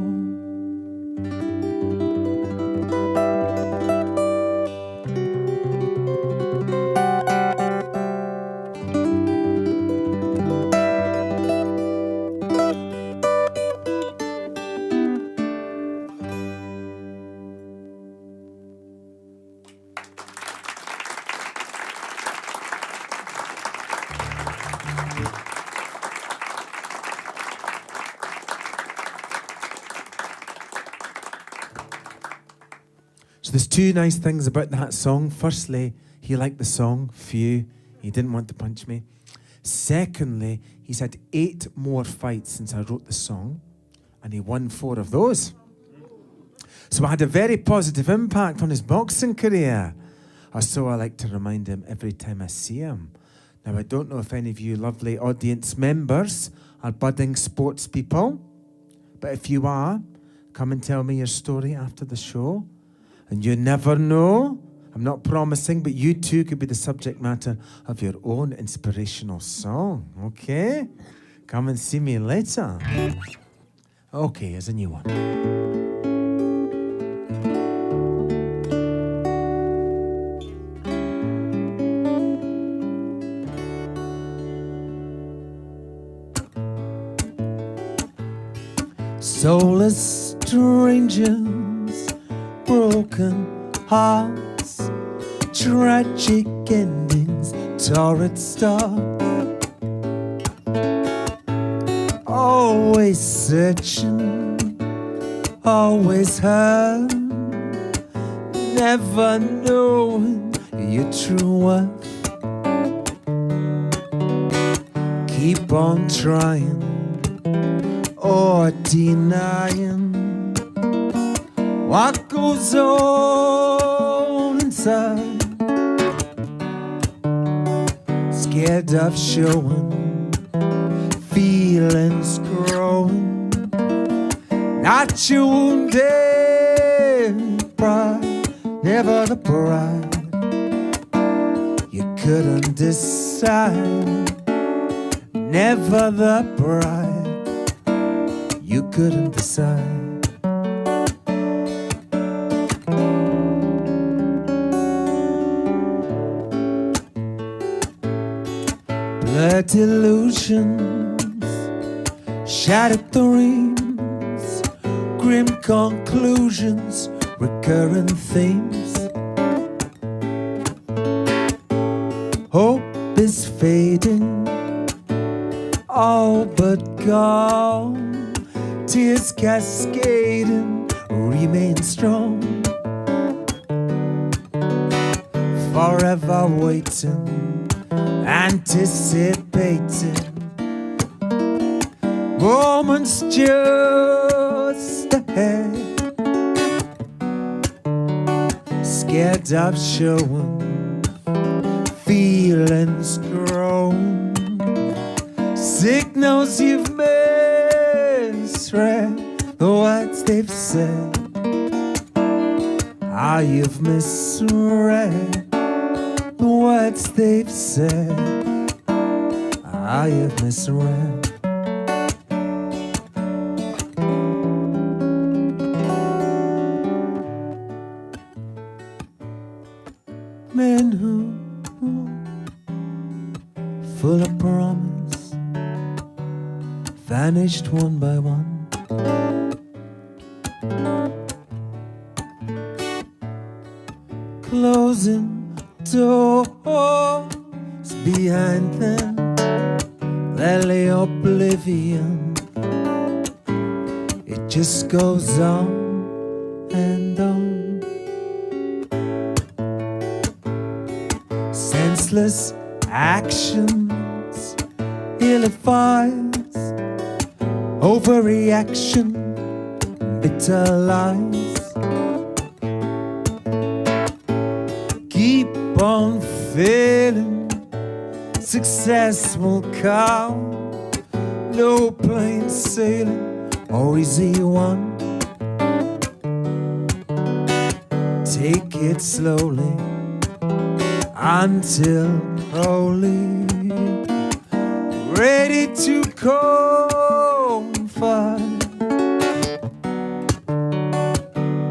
So there's two nice things about that song. Firstly, he liked the song, few. He didn't want to punch me. Secondly, he's had 8 more fights since I wrote the song, and he won 4 of those. So I had a very positive impact on his boxing career. Or so I like to remind him every time I see him. Now, I don't know if any of you lovely audience members are budding sports people, but if you are, come and tell me your story after the show. And you never know, I'm not promising, but you too could be the subject matter of your own inspirational song, okay? Come and see me later. Okay, here's a new one.
Soulless strangers, broken hearts, tragic endings, torrid starts. Always searching, always hurt, never knowing your true worth. Keep on trying or denying what goes on inside. Scared of showing feelings growing, not your wounded pride, never the pride you couldn't decide, never the pride you couldn't decide. Blurred illusions, shattered dreams, grim conclusions, recurrent themes. Hope is fading, all but gone. Tears cascading, remain strong. Forever waiting, anticipating. Moments just ahead. Scared of showing feelings grown. Signals you've misread, the words they've said. How you've misread the words they've said. How you've misread. Men who full of promise vanished one by one. Closing doors behind them, they lay oblivion. It just goes on and on. Senseless actions, ill-advised, overreaction, bitter lies. Keep on failing, success will come. No plain sailing or easy one. Take it slowly until holy, ready to confide.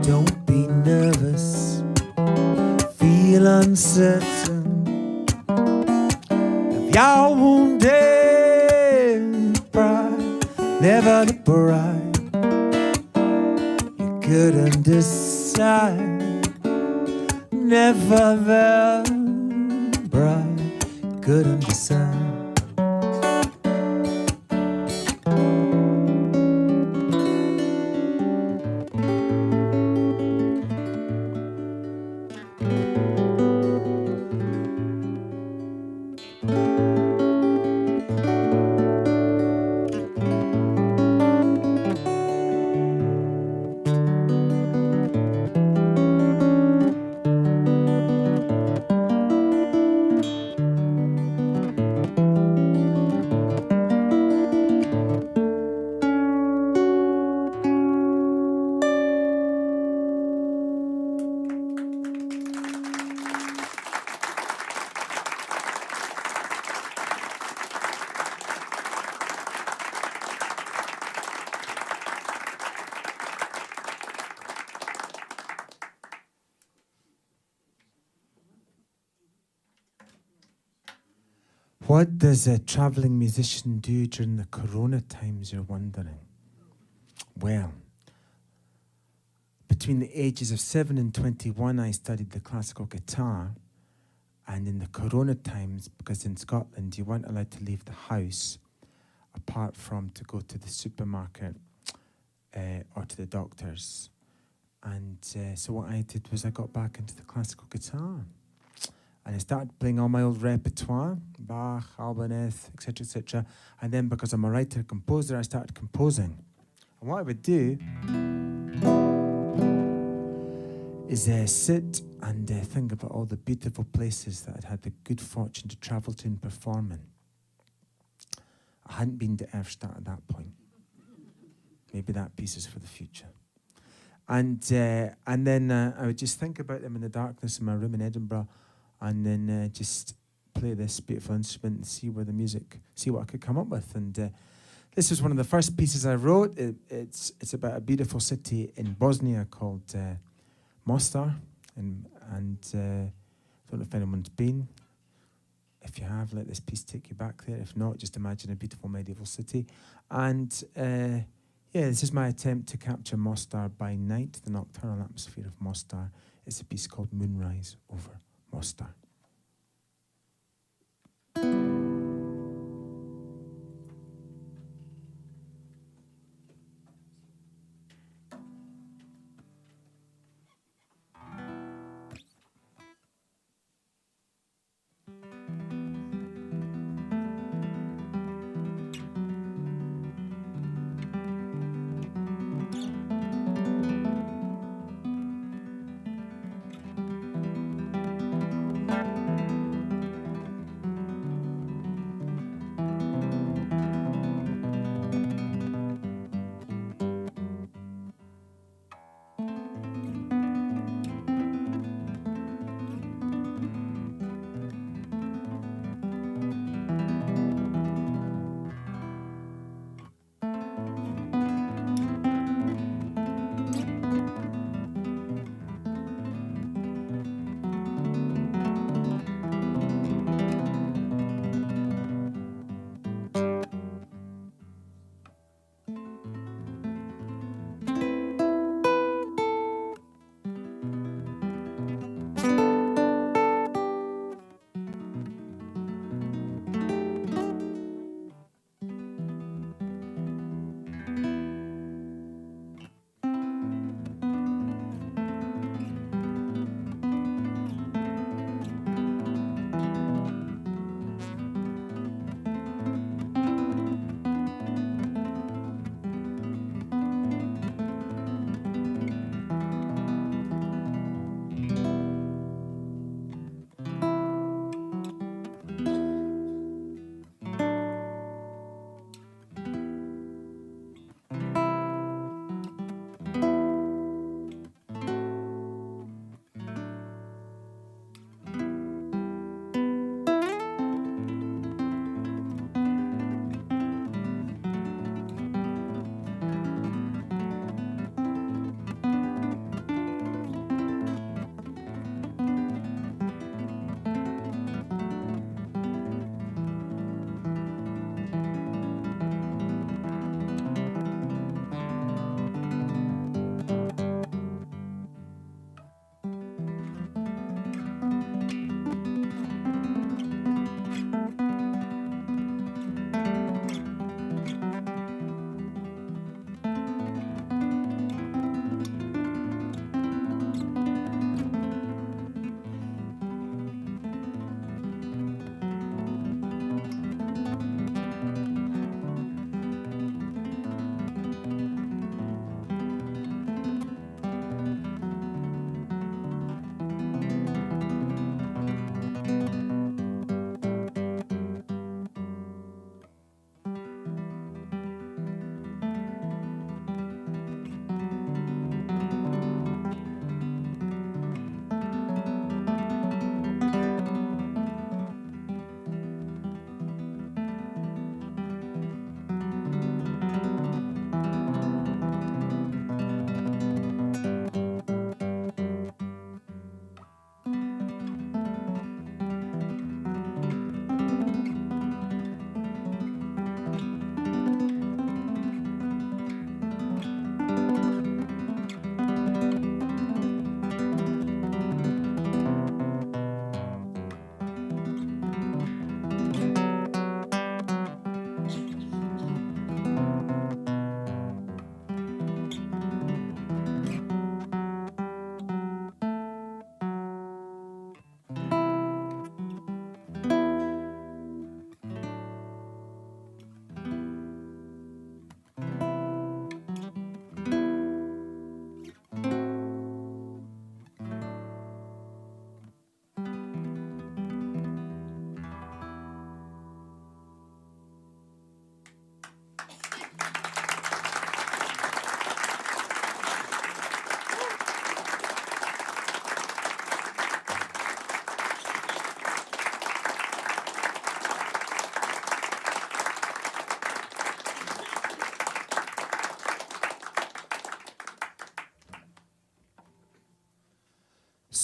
Don't be nervous, feel uncertain. If you're wounded pride, never the bride you couldn't decide, never the bride couldn't decide.
What does a travelling musician do during the corona times, you're wondering? Well, between the ages of 7 and 21, I studied the classical guitar. And in the corona times, because in Scotland you weren't allowed to leave the house apart from to go to the supermarket or to the doctors. And so what I did was I got back into the classical guitar. And I started playing all my old repertoire, Bach, Albanese, etc., etc. And then because I'm a writer-composer, I started composing. And what I would do is sit and think about all the beautiful places that I'd had the good fortune to travel to and perform in. I hadn't been to Erfstadt at that point. Maybe that piece is for the future. And then I would just think about them in the darkness in my room in Edinburgh, and then just play this beautiful instrument and see what I could come up with. And this was one of the first pieces I wrote. It's about a beautiful city in Bosnia called Mostar, and I don't know if anyone's been. If you have, let this piece take you back there. If not, just imagine a beautiful medieval city. And this is my attempt to capture Mostar by night, the nocturnal atmosphere of Mostar. It's a piece called Moonrise over Mostar.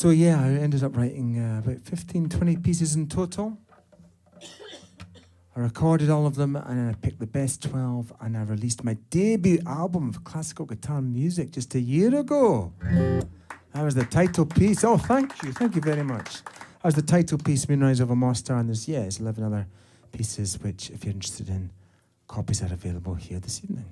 So yeah, I ended up writing about 15, 20 pieces in total. I recorded all of them and then I picked the best 12 and I released my debut album of classical guitar music just a year ago. That was the title piece. Oh, thank you very much. That was the title piece, Moonrise Over Mostar, and there's 11 other pieces which, if you're interested in, copies are available here this evening.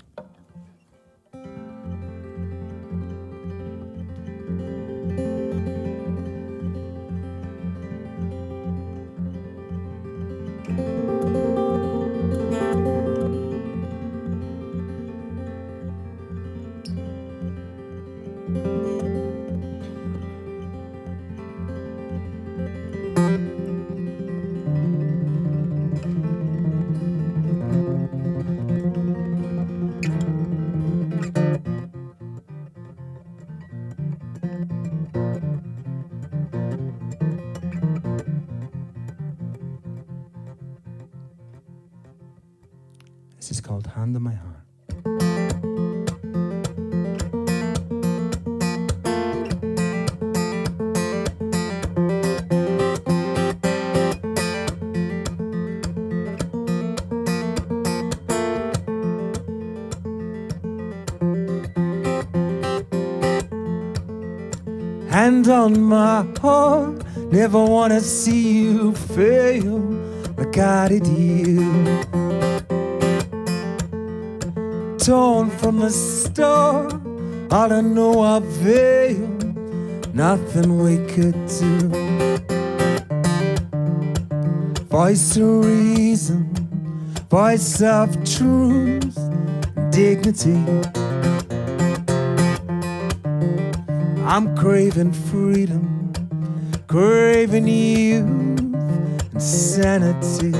This is called Hand on My Heart. Hand on my heart, never wanna see you fail like I did you. Torn from the start, all I know I fail, nothing we could do. Voice of reason, voice of truth, dignity. I'm craving freedom, craving youth and sanity.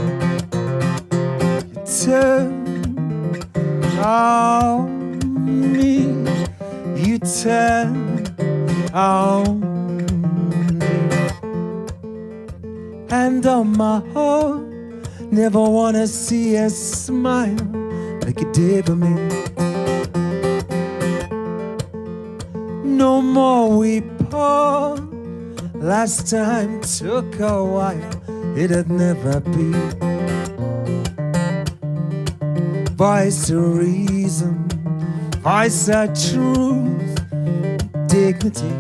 You turn on me, you turn on me. Hand on my heart, never wanna see a smile like you did for me. No more we part, last time took a while, it'd never be. Voice of reason, voice of truth, dignity.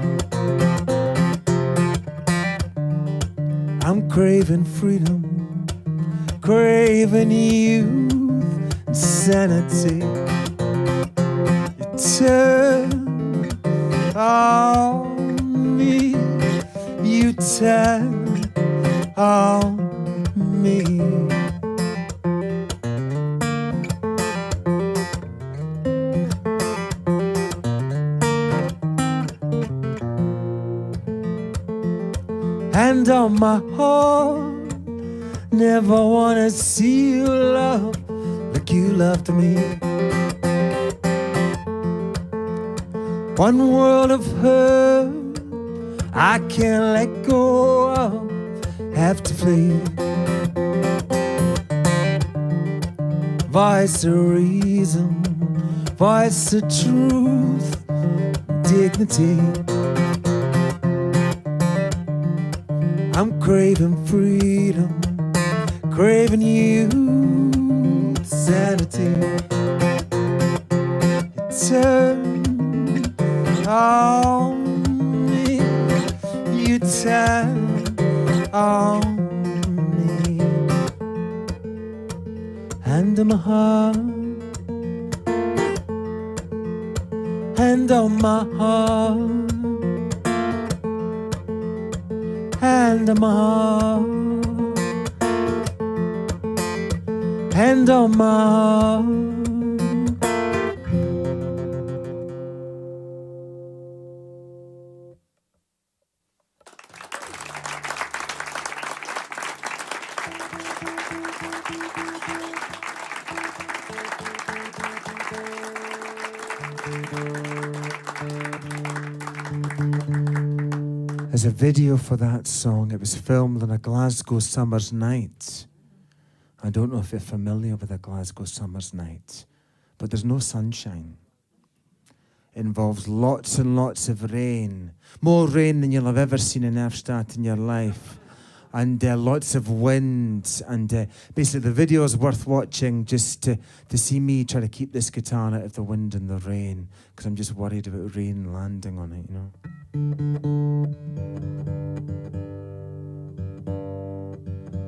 I'm craving freedom, craving youth and sanity. You turn on me, you turn on me. Hand on my heart, never wanna see you love like you loved me. One world of hurt I can't let go of, have to flee. Voice of reason, voice of truth, dignity. I'm craving freedom, craving youth, sanity. You turn on me, you turn on me. Hand on my heart, hand on my heart. Hand on my heart, hand on my heart. There's a video for that song. It was filmed on a Glasgow summer's night. I don't know if you're familiar with a Glasgow summer's night, but there's no sunshine.
involves lots and lots of rain. More rain than you'll have ever seen in Erfstadt in your life. And lots of wind. And basically the video is worth watching just to see me try to keep this guitar out of the wind and the rain. Because I'm just worried about rain landing on it, you know.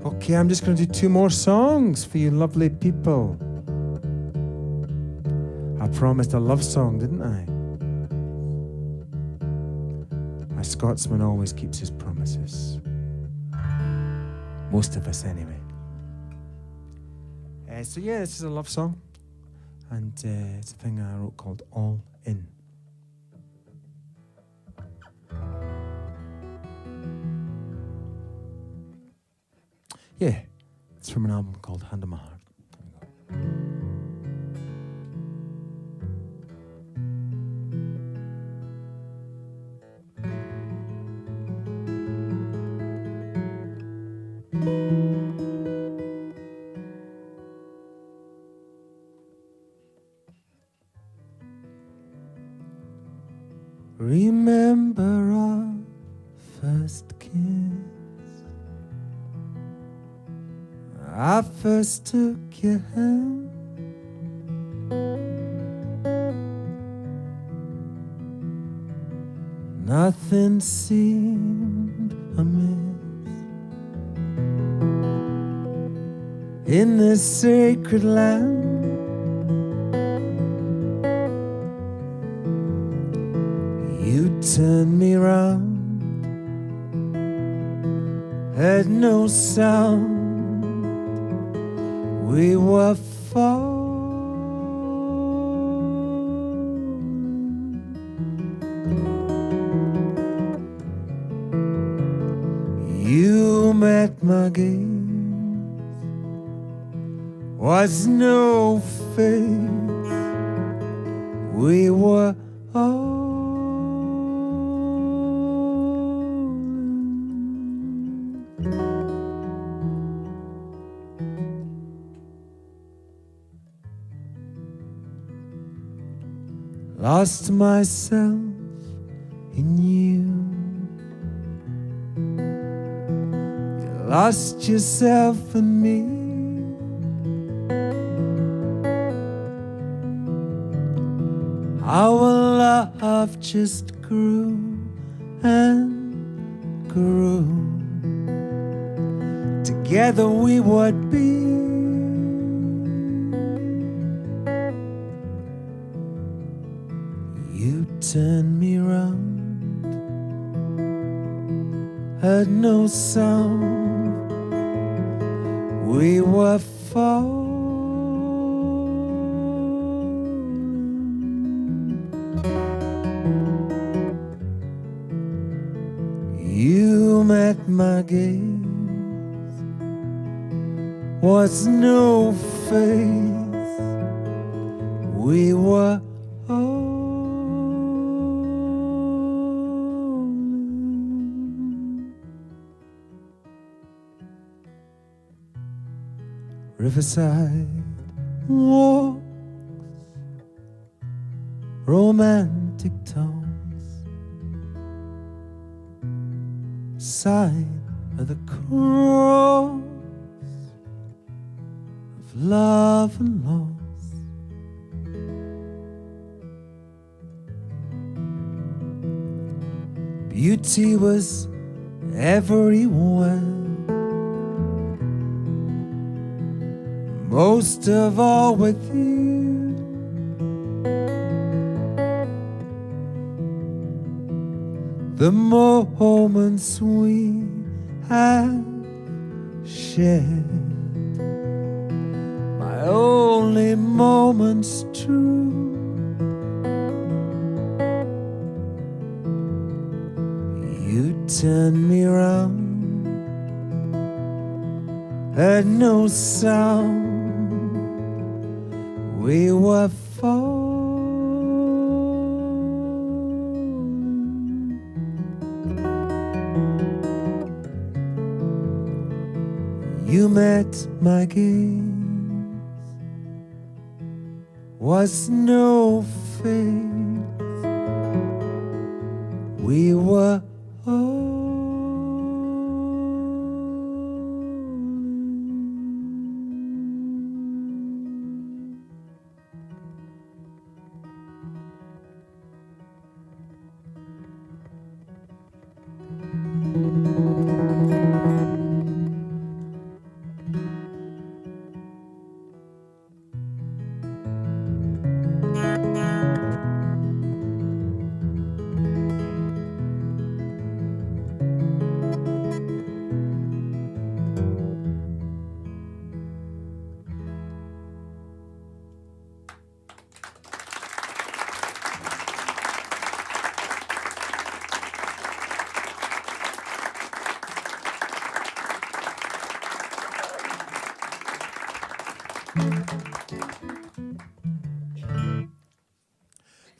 Okay, I'm just going to do 2 more songs for you lovely people. I promised a love song, didn't I? A Scotsman always keeps his promises. Most of us, anyway. So yeah, this is a love song. And it's a thing I wrote called All In. Yeah, it's from an album called Hand on My Heart. Remember our first kiss. I first took your hand. Nothing seemed amiss in this sacred land. You turned me round, heard no sound. We were falling. You met my gaze, was no face. We were all. Lost myself in you. You lost yourself in me. Our love just grew and grew. Together we would be. Turned me round, heard no sound. We were falling. You met my gaze, was no face. We were all. Riverside walks, romantic talks, sign of the cross of love and loss. Beauty was everywhere. Most of all with you. The moments we have shared, my only moments true. You turned me round, heard no sound. We were falling. You met my gaze, was no face.
we were old.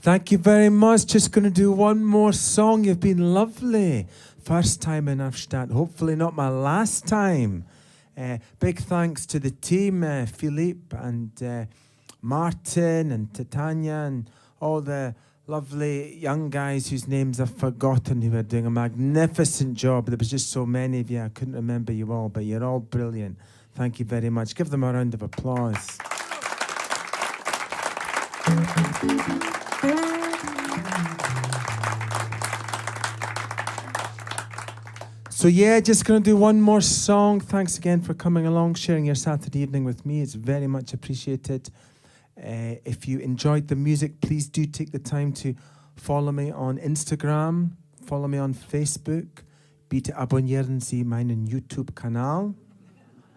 Thank you very much. Just going to do one more song. You've been lovely. First time in Afstadt. Hopefully not my last time. Big thanks to the team, Philippe and Martin and Titania and all the lovely young guys whose names I've forgotten who are doing a magnificent job. There was just so many of you. I couldn't remember you all, but you're all brilliant. Thank you very much. Give them a round of applause. So yeah, just going to do one more song. Thanks again for coming along, sharing your Saturday evening with me. It's very much appreciated. If you enjoyed the music, please do take the time to follow me on Instagram, follow me on Facebook. Bitte abonnieren Sie meinen YouTube-Kanal.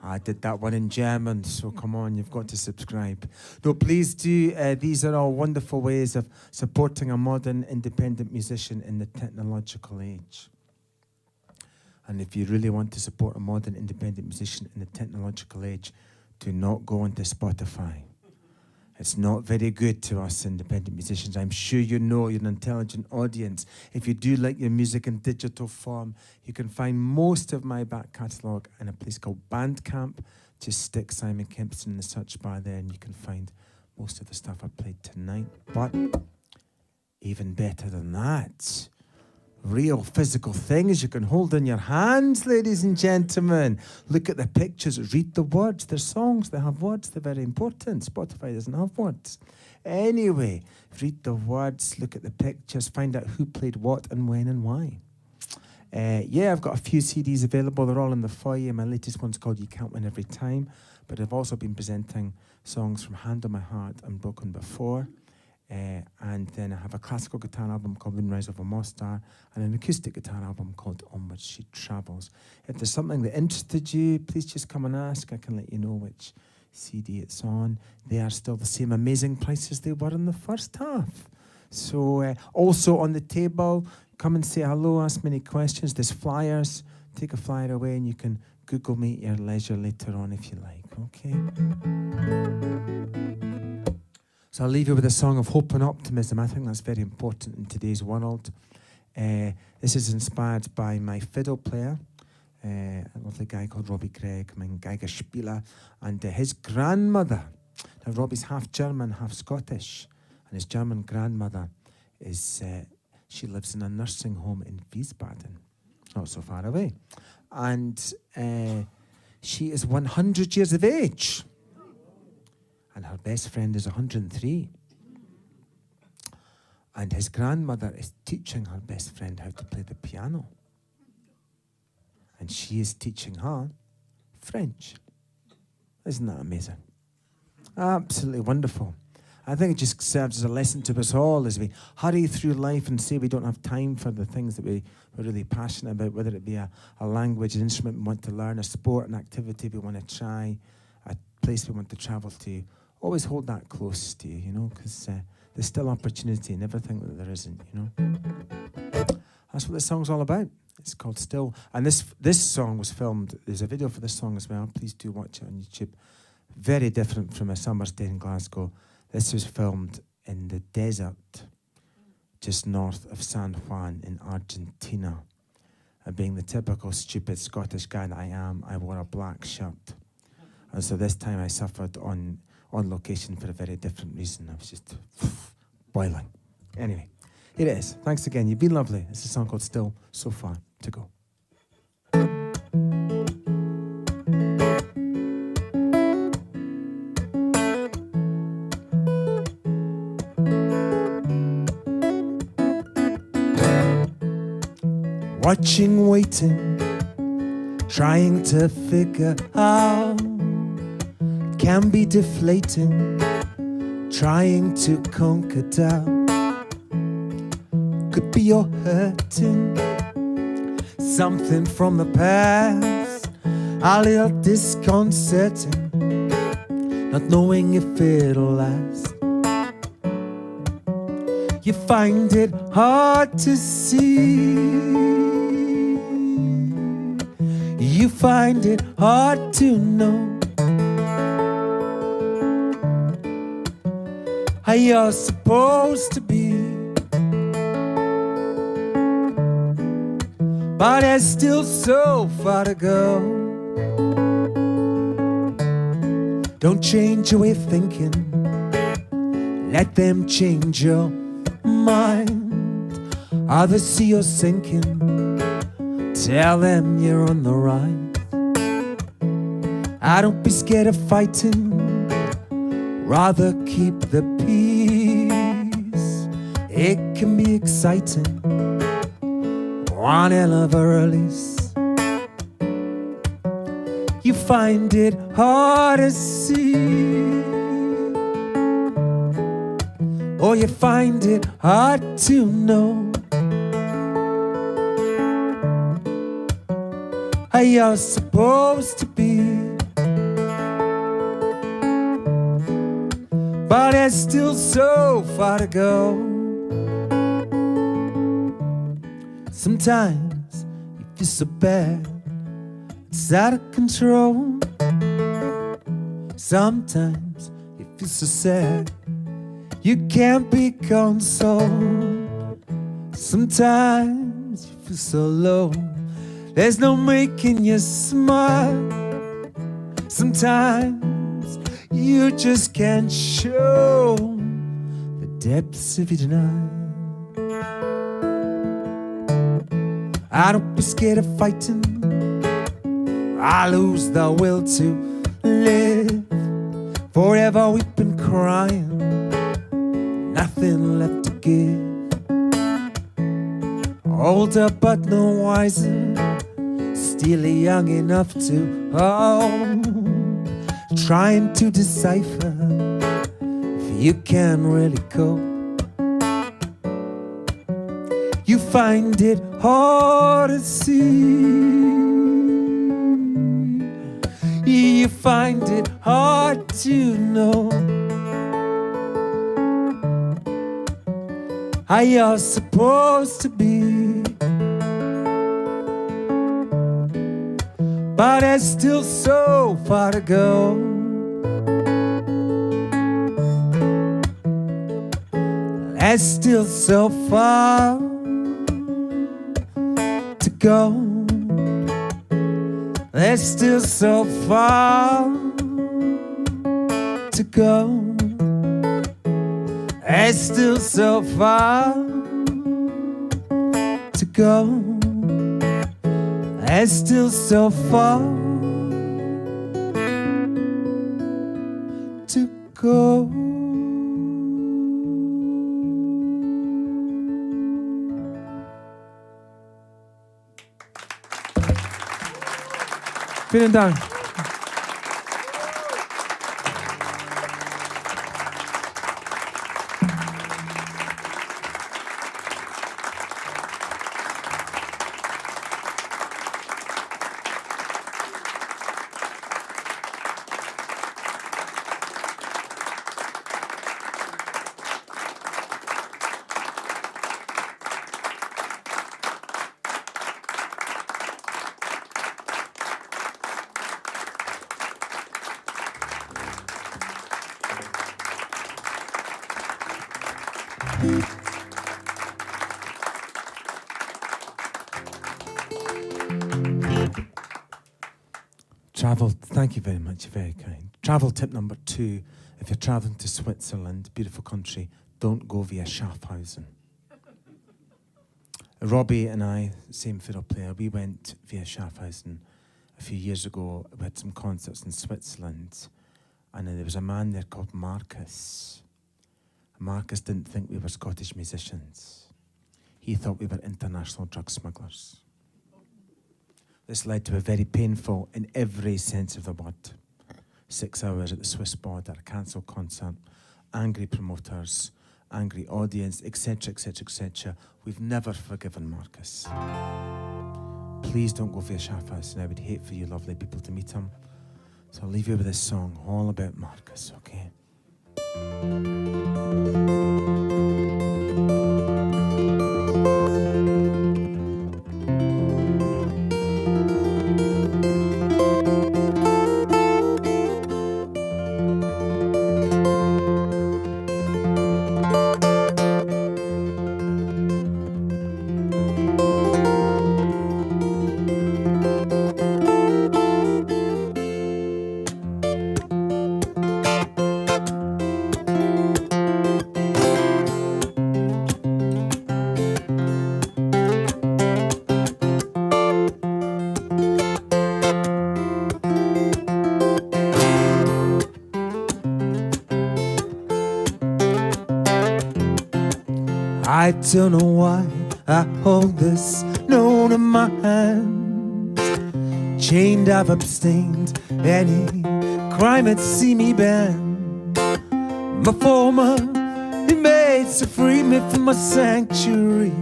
I did that one in German, so come on, you've got to subscribe. No, please do. These are all wonderful ways of supporting a modern, independent musician in the technological age. And if you really want to support a modern, independent musician in the technological age, do not go onto Spotify. It's not very good to us independent musicians. I'm sure you know you're an intelligent audience. If you do like your music in digital form, you can find most of my back catalogue in a place called Bandcamp. Just stick Simon Kempston in the search bar there and you can find most of the stuff I played tonight. But even better than that, real physical things you can hold in your hands, ladies and gentlemen. Look at the pictures, read the words. They're songs, they have words, they're very important. Spotify doesn't have words. Anyway, read the words, look at the pictures, find out who played what and when and why. Yeah, I've got a few CDs available. They're all in the foyer. My latest one's called You Can't Win Every Time. But I've also been presenting songs from Hand on My Heart and Broken Before. And then I have a classical guitar album called Moonrise Over Mostar and an acoustic guitar album called Onward She Travels. If there's something that interested you, please just come and ask. I can let you know which CD it's on. They are still the same amazing prices they were in the first half. So also on the table, come and say hello, ask me any questions. There's flyers. Take a flyer away and you can Google me at your leisure later on if you like, okay? So I'll leave you with a song of hope and optimism. I think that's very important in today's world. This is inspired by my fiddle player, a lovely guy called Robbie Gregg, mein Geigerspieler, and his grandmother. Now Robbie's half German, half Scottish, and his German grandmother is, she lives in a nursing home in Wiesbaden, not so far away. And she is 100 years of age. And her best friend is 103. And his grandmother is teaching her best friend how to play the piano. And she is teaching her French. Isn't that amazing? Absolutely wonderful. I think it just serves as a lesson to us all as we hurry through life and say we don't have time for the things that we're really passionate about, whether it be a language, an instrument we want to learn, a sport, an activity we want to try, a place we want to travel to. Always hold that close to you, you know, because there's still opportunity and never think that there isn't, you know. That's what this song's all about. It's called Still. And this song was filmed. There's a video for this song as well. Please do watch it on YouTube. Very different from A Summer's Day in Glasgow. This was filmed in the desert, just north of San Juan in Argentina. And being the typical stupid Scottish guy that I am, I wore a black shirt. And so this time I suffered on location for a very different reason. I was just boiling. Anyway,
Here it is. Thanks again. You've been lovely. It's a song called Still So Far to Go.
Watching, waiting, trying to figure out. Can be deflating, trying to conquer doubt. Could be you're hurting, something from the past, a little disconcerting, not knowing if it'll last. You find it hard to see, you find it hard to know how you're supposed to be, but there's still so far to go. Don't change your way of thinking, let them change your mind. Others see you're sinking, tell them you're on the rise. I don't be scared of fighting, rather keep the peace. It can be exciting, one hell of a release. You find it hard to see, or you find it hard to know how you're supposed to be, but there's still so far to go. Sometimes you feel so bad, it's out of control. Sometimes you feel so sad, you can't be consoled. Sometimes you feel so low, there's no making you smile. Sometimes you just can't show the depths of your denial. I don't be scared of fighting, I lose the will to live. Forever we've been crying, nothing left to give. Older but no wiser, still young enough to trying to decipher if you can really cope. You find it hard to see, you find it hard to know how you're supposed to be, but there's still so far to go. There's still so far to go. There's still so far to go. There's still so far to go. There's still so far to go.
Vielen Dank. Travel, thank you very much, you're very kind. Travel tip number 2, if you're traveling to Switzerland, beautiful country, don't go via Schaffhausen. Robbie and I, same fiddle player, we went via Schaffhausen a few years ago. We had some concerts in Switzerland, and there was a man there called Marcus. Marcus didn't think we were Scottish musicians. He thought we were international drug smugglers. This led to a very painful, in every sense of the word, 6 hours at the Swiss border, a cancelled concert, angry promoters, angry audience, etc., etc., etc. We've never forgiven Marcus. Please don't go via Schaffhausen. I would hate for you lovely people to meet him. So I'll leave you with this song all about Marcus, okay?
I don't know why I hold this note in my hand. Chained, I've abstained any crime at see me banned. My former inmates have freed me from my sanctuary.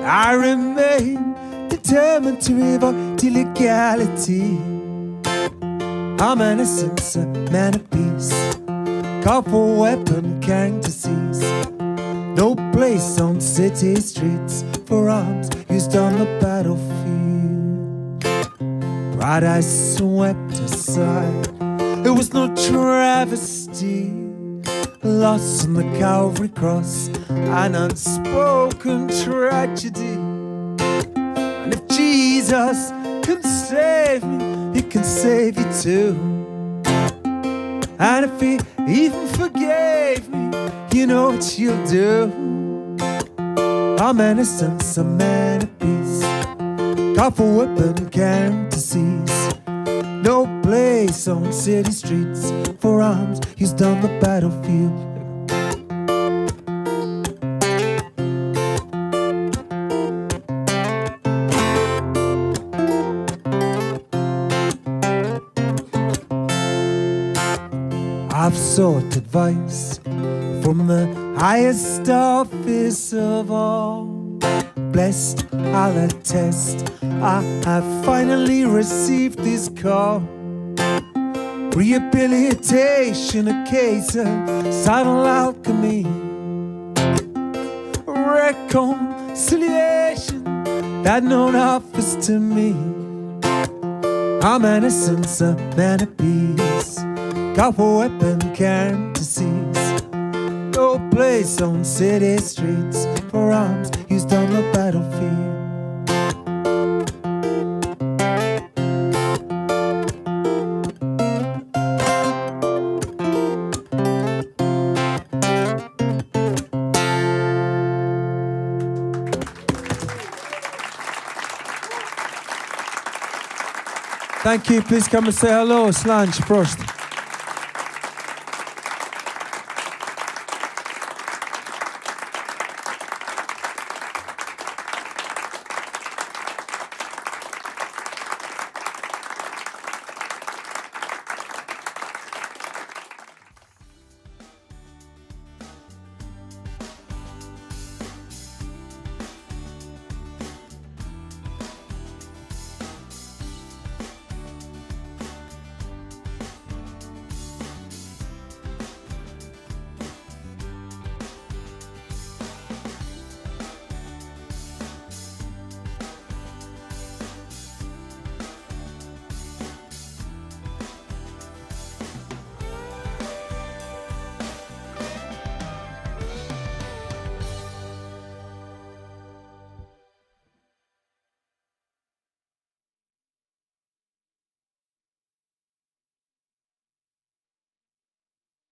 I remain determined to revert illegality. I'm innocent, a man of peace, call for weapon, gang to seize. No place on city streets for arms used on the battlefield. Pride I swept aside, it was no travesty. Lost on the Calvary cross, an unspoken tragedy. And if Jesus can save me, he can save you too. And if he even forgave me, you know what you'll do. I'm innocent, a man of peace, call for weapon, can to seize. No place on city streets for arms used on the battlefield. I've sought advice from the highest office of all. Blessed, I'll attest, I have finally received this call. Rehabilitation, a case of subtle alchemy. Reconciliation that none offers to me. I'm innocent, a man of peace, call for weapon, can to seize. No place on city streets for arms used on the battlefield. Thank you. Please come and say hello. Slange, prost.